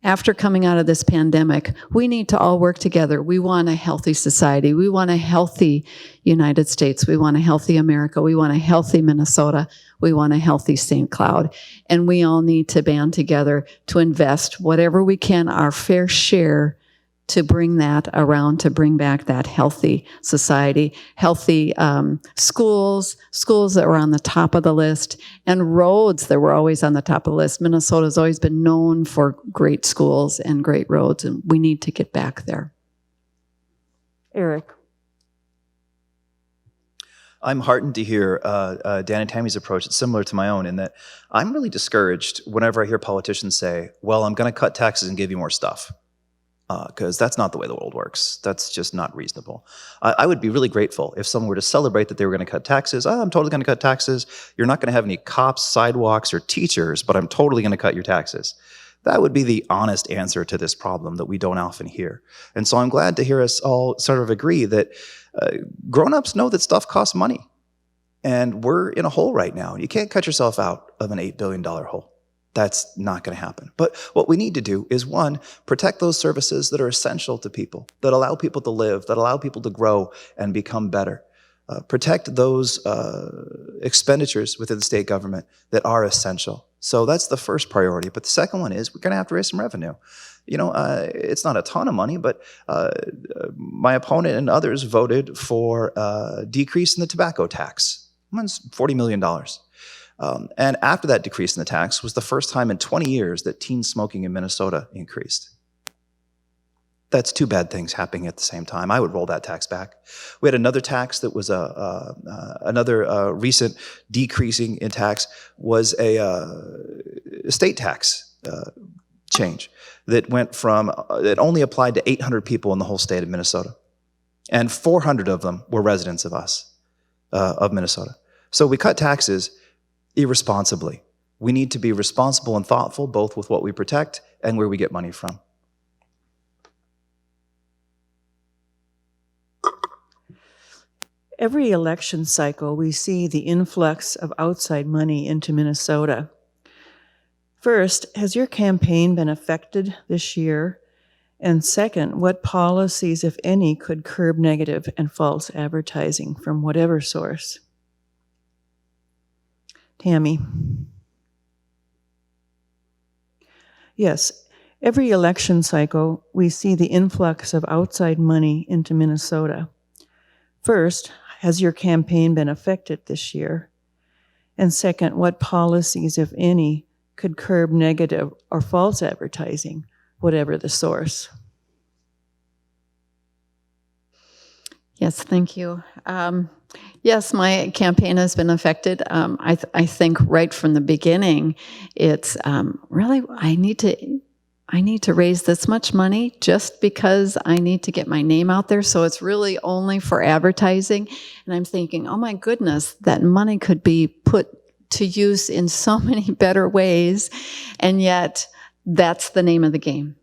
C: after coming out of this pandemic, we need to all work together. We want a healthy society. We want a healthy United States. We want a healthy America. We want a healthy Minnesota. We want a healthy St. Cloud. And we all need to band together to invest whatever we can, our fair share, to bring that around, to bring back that healthy society, healthy schools that were on the top of the list, and roads that were always on the top of the list. Minnesota's always been known for great schools and great roads, and we need to get back there.
A: Aric.
B: I'm heartened to hear Dan and Tammy's approach. It's similar to my own in that I'm really discouraged whenever I hear politicians say, well, I'm going to cut taxes and give you more stuff. Because that's not the way the world works. That's just not reasonable. I would be really grateful if someone were to celebrate that they were going to cut taxes. Oh, I'm totally going to cut taxes. You're not going to have any cops, sidewalks, or teachers, but I'm totally going to cut your taxes. That would be the honest answer to this problem that we don't often hear. And so I'm glad to hear us all sort of agree that grown-ups know that stuff costs money. And we're in a hole right now. You can't cut yourself out of an $8 billion hole. That's not going to happen. But what we need to do is, one, protect those services that are essential to people, that allow people to live, that allow people to grow and become better. Protect those expenditures within the state government that are essential. So that's the first priority. But the second one is we're going to have to raise some revenue. You know, it's not a ton of money, but my opponent and others voted for a decrease in the tobacco tax. It's $40 million. And after that decrease in the tax was the first time in 20 years that teen smoking in Minnesota increased. That's two bad things happening at the same time. I would roll that tax back. We had another tax that was another recent decreasing in tax was a estate tax change that went from, that only applied to 800 people in the whole state of Minnesota. And 400 of them were residents of Minnesota. So we cut taxes irresponsibly. We need to be responsible and thoughtful, both with what we protect and where we get money from.
A: Every election cycle, we see the influx of outside money into Minnesota. First, has your campaign been affected this year? And second, what policies, if any, could curb negative and false advertising from whatever source? Tammy. Yes, every election cycle, we see the influx of outside money into Minnesota. First, has your campaign been affected this year? And second, what policies, if any, could curb negative or false advertising, whatever the source?
C: Yes, thank you. Yes, my campaign has been affected. I think right from the beginning, it's really I need to raise this much money just because I need to get my name out there. So it's really only for advertising. And I'm thinking, oh my goodness, that money could be put to use in so many better ways. And yet, that's the name of the game.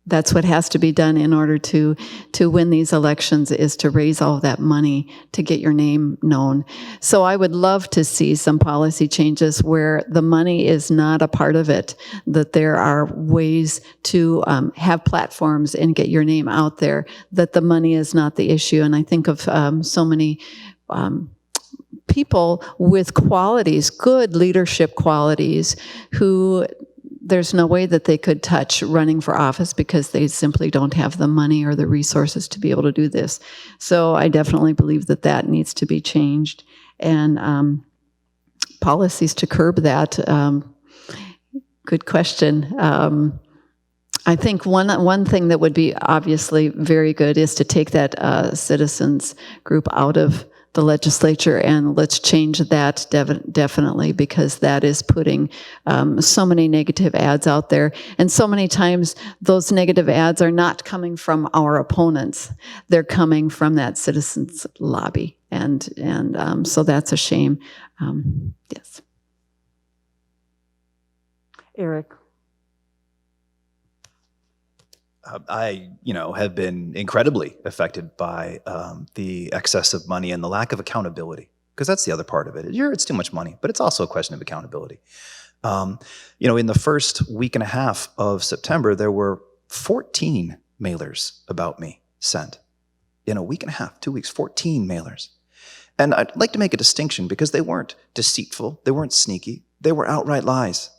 C: That's what has to be done in order to win these elections, is to raise all of that money to get your name known. So I would love to see some policy changes where the money is not a part of it, that there are ways to have platforms and get your name out there, that the money is not the issue. And I think of so many people with qualities, good leadership qualities, who there's no way that they could touch running for office because they simply don't have the money or the resources to be able to do this. So I definitely believe that that needs to be changed, and policies to curb that. Good question. I think one thing that would be obviously very good is to take that citizens group out of the legislature, and let's change that definitely, because that is putting so many negative ads out there, and so many times those negative ads are not coming from our opponents, they're coming from that citizens lobby, and so that's a shame. Yes.
A: Aric.
B: I, have been incredibly affected by the excess of money and the lack of accountability, because that's the other part of it. It's too much money, but it's also a question of accountability. In the first week and a half of September, there were 14 mailers about me sent. In a week and a half, 2 weeks, 14 mailers. And I'd like to make a distinction, because they weren't deceitful, they weren't sneaky, they were outright lies,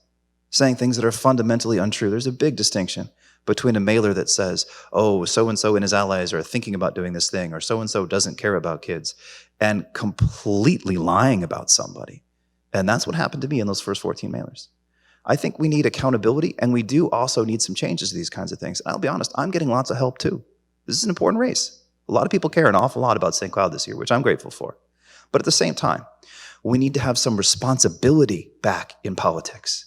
B: saying things that are fundamentally untrue. There's a big distinction between a mailer that says, oh, so-and-so and his allies are thinking about doing this thing, or so-and-so doesn't care about kids, and completely lying about somebody. And that's what happened to me in those first 14 mailers. I think we need accountability, and we do also need some changes to these kinds of things. And I'll be honest, I'm getting lots of help too. This is an important race. A lot of people care an awful lot about St. Cloud this year, which I'm grateful for. But at the same time, we need to have some responsibility back in politics.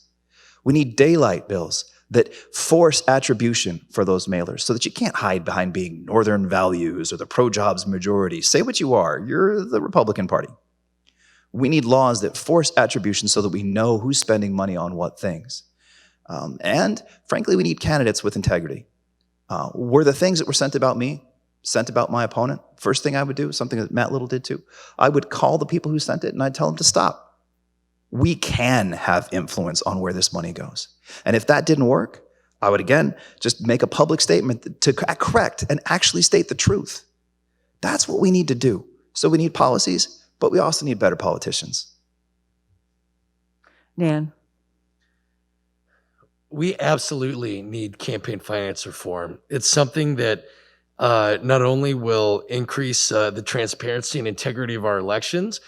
B: We need daylight bills that force attribution for those mailers, so that you can't hide behind being Northern values or the pro-jobs majority. Say what you are. You're the Republican Party. We need laws that force attribution so that we know who's spending money on what things. And frankly, we need candidates with integrity. Were the things that were sent about me sent about my opponent? First thing I would do, something that Matt Little did too, I would call the people who sent it and I'd tell them to stop. We can have influence on where this money goes. And if that didn't work, I would again just make a public statement to correct and actually state the truth. That's what we need to do. So we need policies, but we also need better politicians.
A: Dan.
D: We absolutely need campaign finance reform. It's something that not only will increase the transparency and integrity of our elections,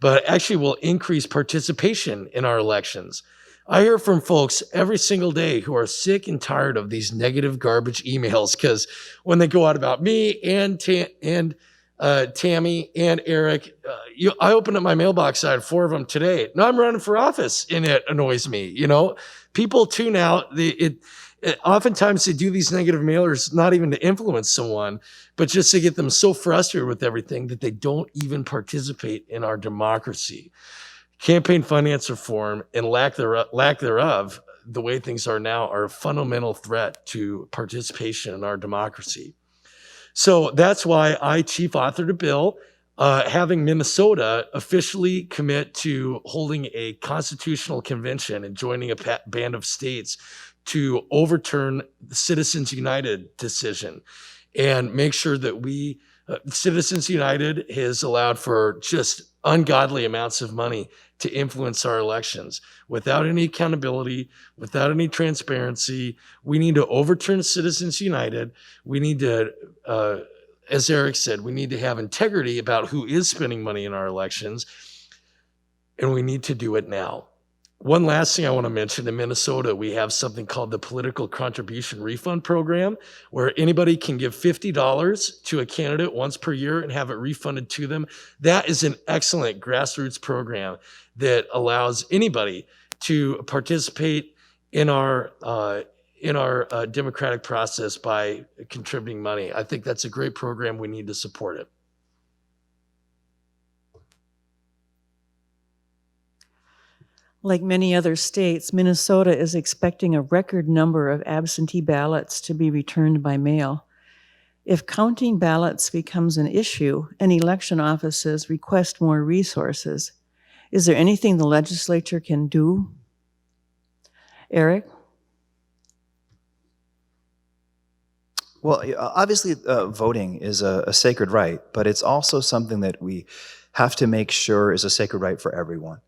D: but actually will increase participation in our elections. I hear from folks every single day who are sick and tired of these negative garbage emails, because when they go out about me and Tammy and Aric, I opened up my mailbox, I had 4 of them today. Now I'm running for office, and it annoys me. People tune out. Oftentimes they do these negative mailers not even to influence someone, but just to get them so frustrated with everything that they don't even participate in our democracy. Campaign finance reform and lack thereof, the way things are now, are a fundamental threat to participation in our democracy. So that's why I chief authored a bill having Minnesota officially commit to holding a constitutional convention and joining a band of states to overturn the Citizens United decision and make sure that Citizens United has allowed for just ungodly amounts of money to influence our elections without any accountability, without any transparency. We need to overturn Citizens United. We need to, as Aric said, we need to have integrity about who is spending money in our elections, and we need to do it now. One last thing I want to mention, in Minnesota, we have something called the Political Contribution Refund Program, where anybody can give $50 to a candidate once per year and have it refunded to them. That is an excellent grassroots program that allows anybody to participate in our democratic process by contributing money. I think that's a great program. We need to support it.
A: Like many other states, Minnesota is expecting a record number of absentee ballots to be returned by mail. If counting ballots becomes an issue and election offices request more resources, is there anything the legislature can do? Aric?
B: Well, obviously, voting is a sacred right, but it's also something that we have to make sure is a sacred right for everyone.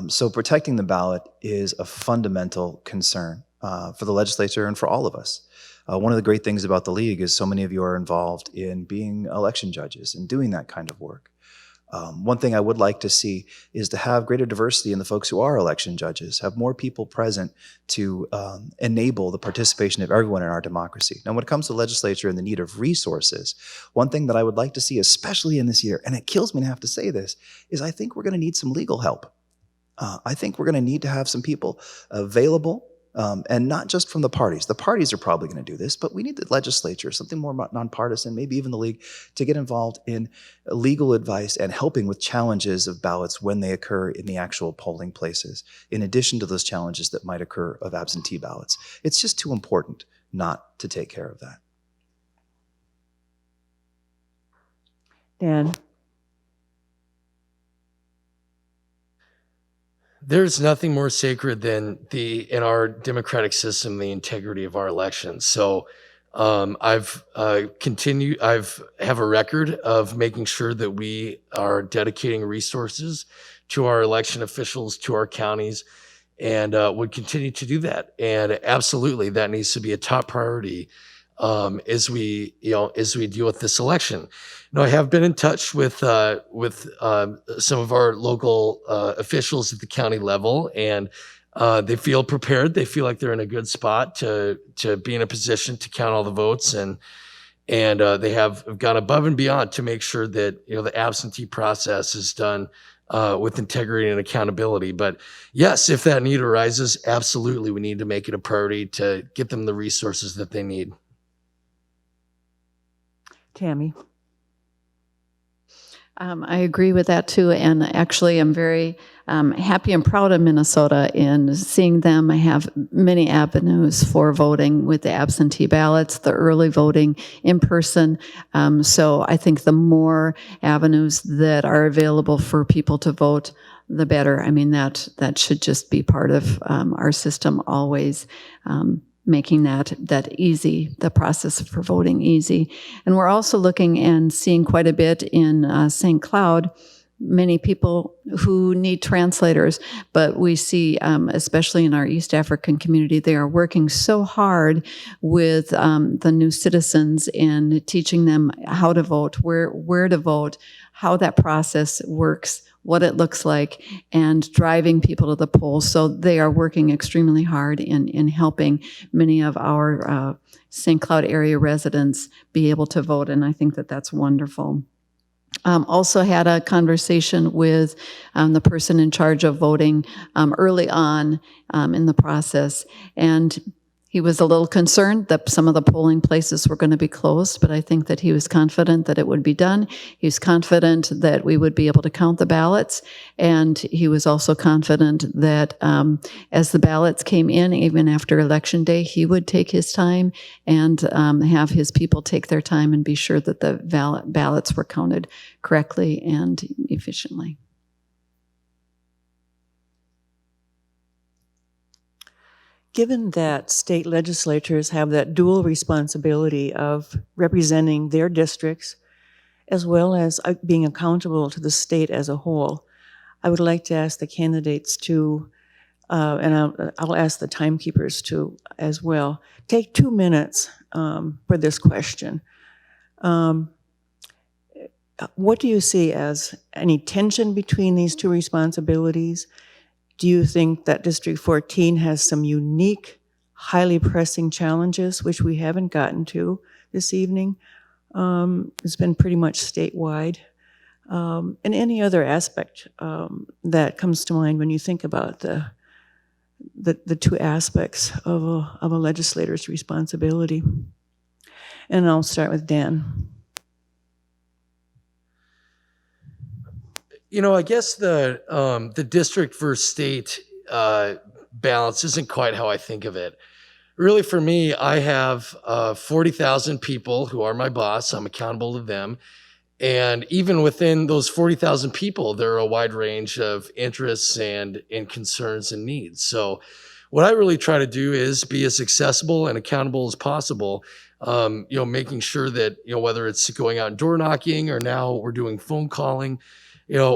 B: So protecting the ballot is a fundamental concern for the legislature and for all of us. One of the great things about the League is so many of you are involved in being election judges and doing that kind of work. One thing I would like to see is to have greater diversity in the folks who are election judges, have more people present to enable the participation of everyone in our democracy. Now, when it comes to legislature and the need of resources, one thing that I would like to see, especially in this year, and it kills me to have to say this, is I think we're going to need some legal help. I think we're going to need to have some people available, and not just from the parties. The parties are probably going to do this, but we need the legislature, something more nonpartisan, maybe even the League, to get involved in legal advice and helping with challenges of ballots when they occur in the actual polling places, in addition to those challenges that might occur of absentee ballots. It's just too important not to take care of that.
A: Dan?
D: There's nothing more sacred than in our democratic system, the integrity of our elections. So I've have a record of making sure that we are dedicating resources to our election officials, to our counties, and would continue to do that. And absolutely, that needs to be a top priority as we deal with this election. I have been in touch with some of our local officials at the county level, and they feel prepared. They feel like they're in a good spot to be in a position to count all the votes, and they have gone above and beyond to make sure that the absentee process is done with integrity and accountability. But yes, if that need arises, absolutely, we need to make it a priority to get them the resources that they need.
A: Tammy?
C: I agree with that too, and actually I'm very happy and proud of Minnesota in seeing them have many avenues for voting with the absentee ballots, the early voting in person. So I think the more avenues that are available for people to vote, the better. I mean, that should just be part of our system always. Making that easy, the process for voting easy. And we're also looking and seeing quite a bit in St. Cloud, many people who need translators, but we see, especially in our East African community, they are working so hard with the new citizens and teaching them how to vote, where to vote, how that process works, what it looks like, and driving people to the polls. So they are working extremely hard in helping many of our St. Cloud area residents be able to vote, and I think that that's wonderful. Also had a conversation with the person in charge of voting early on in the process, and he was a little concerned that some of the polling places were going to be closed, but I think that he was confident that it would be done. He was confident that we would be able to count the ballots, and he was also confident that as the ballots came in, even after Election Day, he would take his time and have his people take their time and be sure that the ballots were counted correctly and efficiently.
A: Given that state legislatures have that dual responsibility of representing their districts as well as being accountable to the state as a whole, I would like to ask the candidates to, and I'll ask the timekeepers to as well, take 2 minutes for this question. What do you see as any tension between these two responsibilities? Do you think that District 14 has some unique, highly pressing challenges, which we haven't gotten to this evening? It's been pretty much statewide. And any other aspect that comes to mind when you think about the two aspects of a legislator's responsibility. And I'll start with Dan.
D: I guess the district versus state balance isn't quite how I think of it. Really, for me, I have 40,000 people who are my boss. I'm accountable to them. And even within those 40,000 people, there are a wide range of interests and concerns and needs. So what I really try to do is be as accessible and accountable as possible. Making sure that, whether it's going out and door knocking or now we're doing phone calling, before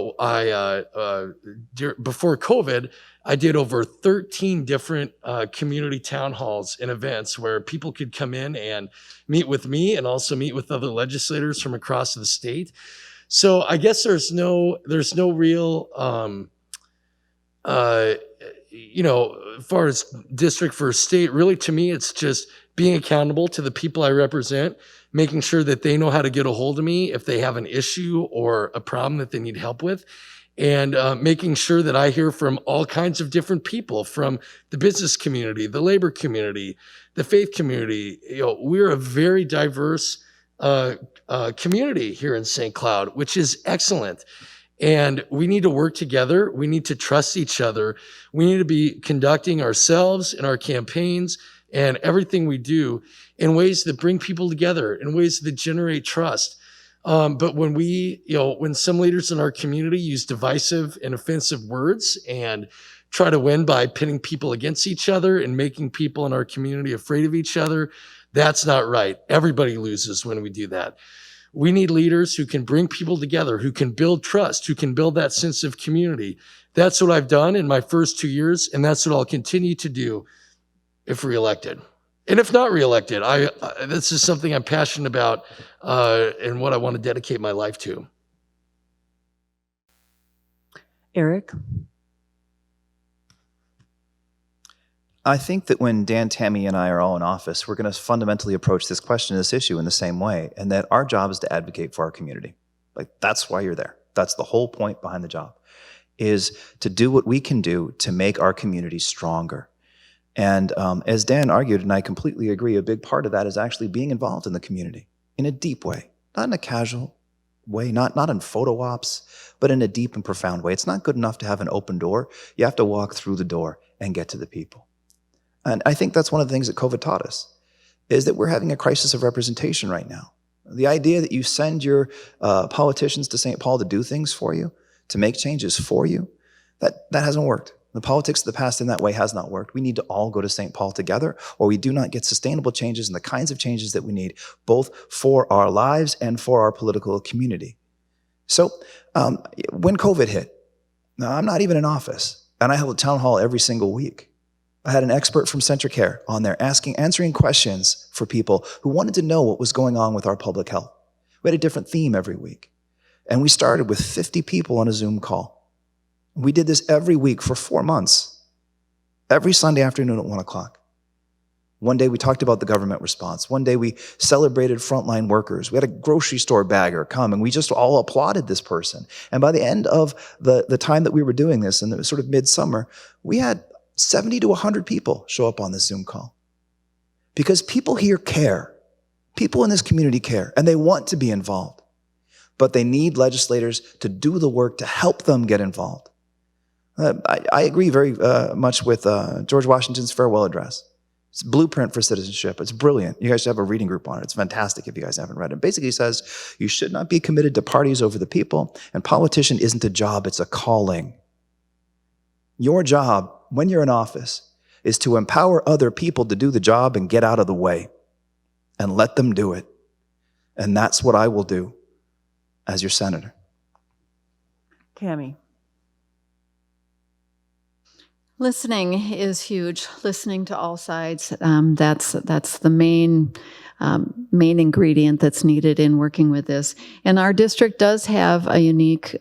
D: COVID, I did over 13 different community town halls and events where people could come in and meet with me and also meet with other legislators from across the state. So I guess there's no real, as far as district versus state, really to me, it's just being accountable to the people I represent, making sure that they know how to get a hold of me if they have an issue or a problem that they need help with. And making sure that I hear from all kinds of different people, from the business community, the labor community, the faith community. We're a very diverse community here in St. Cloud, which is excellent. And we need to work together. We need to trust each other. We need to be conducting ourselves and our campaigns and everything we do in ways that bring people together, in ways that generate trust. But when when some leaders in our community use divisive and offensive words and try to win by pitting people against each other and making people in our community afraid of each other, that's not right. Everybody loses when we do that. We need leaders who can bring people together, who can build trust, who can build that sense of community. That's what I've done in my first 2 years, and that's what I'll continue to do if reelected. And if not reelected, this is something I'm passionate about and what I want to dedicate my life to.
A: Aric?
B: I think that when Dan, Tammy, and I are all in office, we're going to fundamentally approach this question, this issue in the same way, and that our job is to advocate for our community. Like, that's why you're there. That's the whole point behind the job, is to do what we can do to make our community stronger. And as Dan argued, and I completely agree, a big part of that is actually being involved in the community in a deep way, not in a casual way, not in photo ops, but in a deep and profound way. It's not good enough to have an open door. You have to walk through the door and get to the people. And I think that's one of the things that COVID taught us, is that we're having a crisis of representation right now. The idea that you send your politicians to St. Paul to do things for you, to make changes for you, that hasn't worked. The politics of the past in that way has not worked. We need to all go to St. Paul together, or we do not get sustainable changes and the kinds of changes that we need, both for our lives and for our political community. So when COVID hit, now I'm not even in office, and I held a town hall every single week. I had an expert from CentraCare on there answering questions for people who wanted to know what was going on with our public health. We had a different theme every week. And we started with 50 people on a Zoom call. We did this every week for 4 months, every Sunday afternoon at 1 o'clock. One day we talked about the government response. One day we celebrated frontline workers. We had a grocery store bagger come, and we just all applauded this person. And by the end of the time that we were doing this, and it was sort of midsummer, we had 70 to 100 people show up on this Zoom call. Because people here care. People in this community care, and they want to be involved. But they need legislators to do the work to help them get involved. I agree very much with George Washington's farewell address. It's a blueprint for citizenship. It's brilliant. You guys should have a reading group on it. It's fantastic if you guys haven't read it. It basically says you should not be committed to parties over the people, and politician isn't a job, it's a calling. Your job, when you're in office, is to empower other people to do the job and get out of the way and let them do it. And that's what I will do as your senator.
A: Tammy?
C: Listening is huge. Listening to all sides. That's the main ingredient that's needed in working with this. And our district does have a unique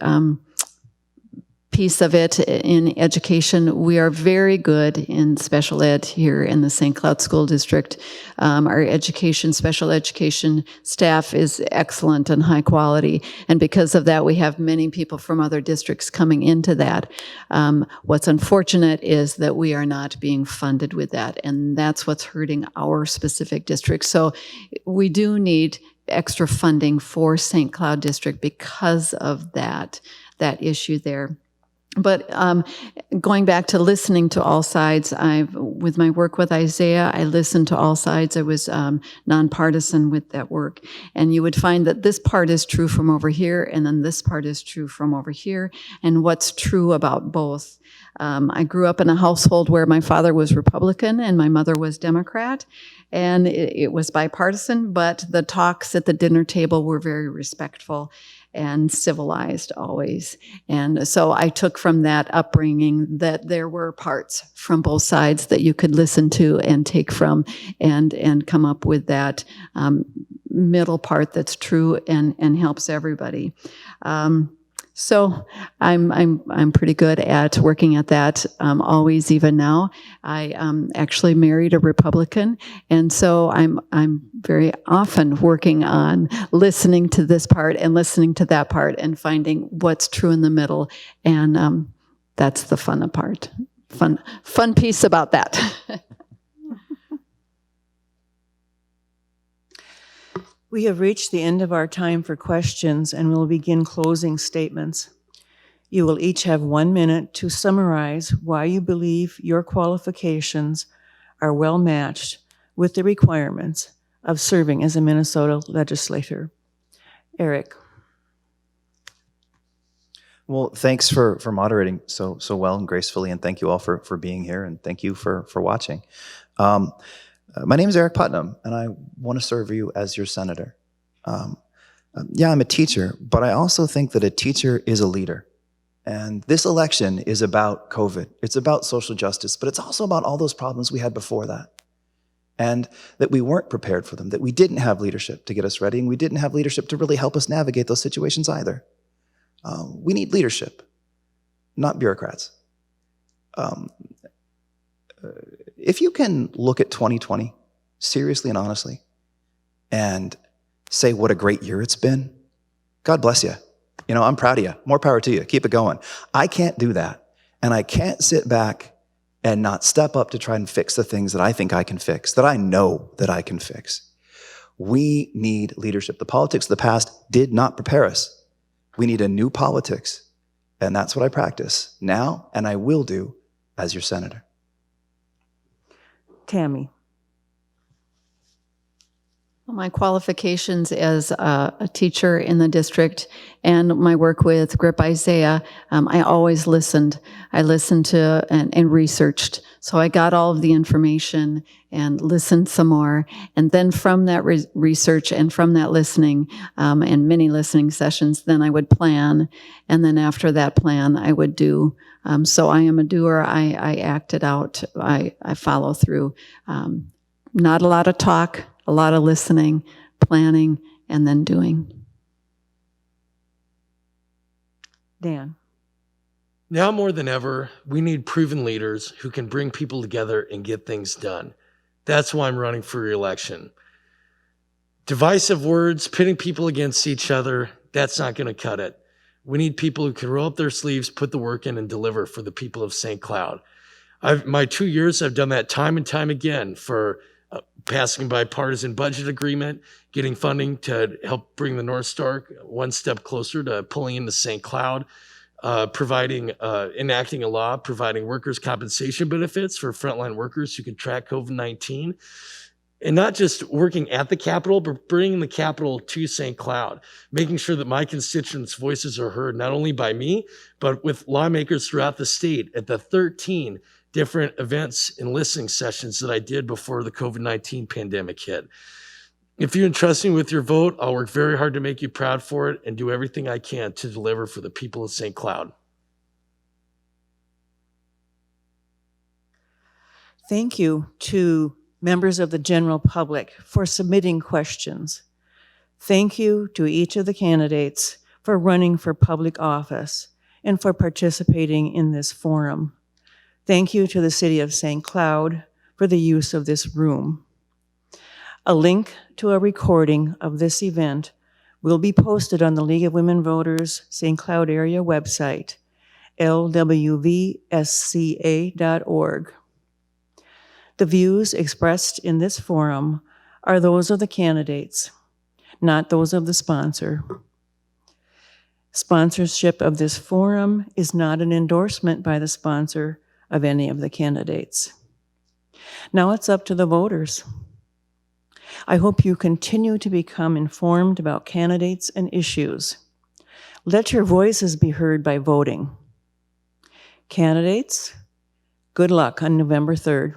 C: piece of it in education. We are very good in special ed here in the St. Cloud School District. Our special education staff is excellent and high quality. And because of that, we have many people from other districts coming into that. What's unfortunate is that we are not being funded with that. And that's what's hurting our specific district. So we do need extra funding for St. Cloud District because of that issue there. But going back to listening to all sides, with my work with Isaiah, I listened to all sides. I was nonpartisan with that work. And you would find that this part is true from over here, and then this part is true from over here, and what's true about both. I grew up in a household where my father was Republican and my mother was Democrat, and it was bipartisan, but the talks at the dinner table were very respectful and civilized always. And so I took from that upbringing that there were parts from both sides that you could listen to and take from and come up with that middle part that's true and helps everybody. So I'm pretty good at working at that, always, even now. I actually married a Republican, and so I'm very often working on listening to this part and listening to that part and finding what's true in the middle, and that's the fun part. Fun piece about that.
A: We have reached the end of our time for questions and will begin closing statements. You will each have 1 minute to summarize why you believe your qualifications are well matched with the requirements of serving as a Minnesota legislator. Aric.
B: Well, thanks for moderating so well and gracefully, and thank you all for being here, and thank you for watching. My name is Aric Putnam, and I want to serve you as your senator. Yeah, I'm a teacher, but I also think that a teacher is a leader. And this election is about COVID. It's about social justice, but it's also about all those problems we had before that. And that we weren't prepared for them, that we didn't have leadership to get us ready, and we didn't have leadership to really help us navigate those situations either. We need leadership, not bureaucrats. If you can look at 2020 seriously and honestly and say what a great year it's been, God bless you. You know, I'm proud of you. More power to you. Keep it going. I can't do that. And I can't sit back and not step up to try and fix the things that I think I can fix, that I know that I can fix. We need leadership. The politics of the past did not prepare us. We need a new politics. And that's what I practice now, and I will do as your senator.
A: Tammy.
C: My qualifications as a teacher in the district and my work with Grip Isaiah, I always listened. I listened to and researched. So I got all of the information and listened some more. And then from that research and from that listening and many listening sessions, then I would plan. And then after that plan, I would do. So I am a doer. I act it out. I follow through. Not a lot of talk. A lot of listening, planning, and then doing.
A: Dan.
D: Now more than ever, we need proven leaders who can bring people together and get things done. That's why I'm running for re-election. Divisive words, pitting people against each other, that's not going to cut it. We need people who can roll up their sleeves, put the work in, and deliver for the people of St. Cloud. My 2 years, I've done that time and time again for passing a bipartisan budget agreement, getting funding to help bring the North Star one step closer to pulling into St. Cloud, enacting a law, providing workers' compensation benefits for frontline workers who can track COVID-19, and not just working at the Capitol, but bringing the Capitol to St. Cloud, making sure that my constituents' voices are heard, not only by me, but with lawmakers throughout the state at the 13 different events and listening sessions that I did before the COVID-19 pandemic hit. If you entrust me with your vote, I'll work very hard to make you proud for it and do everything I can to deliver for the people of St. Cloud.
A: Thank you to members of the general public for submitting questions. Thank you to each of the candidates for running for public office and for participating in this forum. Thank you to the City of St. Cloud for the use of this room. A link to a recording of this event will be posted on the League of Women Voters St. Cloud area website, lwvsca.org. The views expressed in this forum are those of the candidates, not those of the sponsor. Sponsorship of this forum is not an endorsement by the sponsor of any of the candidates. Now it's up to the voters. I hope you continue to become informed about candidates and issues. Let your voices be heard by voting. Candidates, good luck on November 3rd.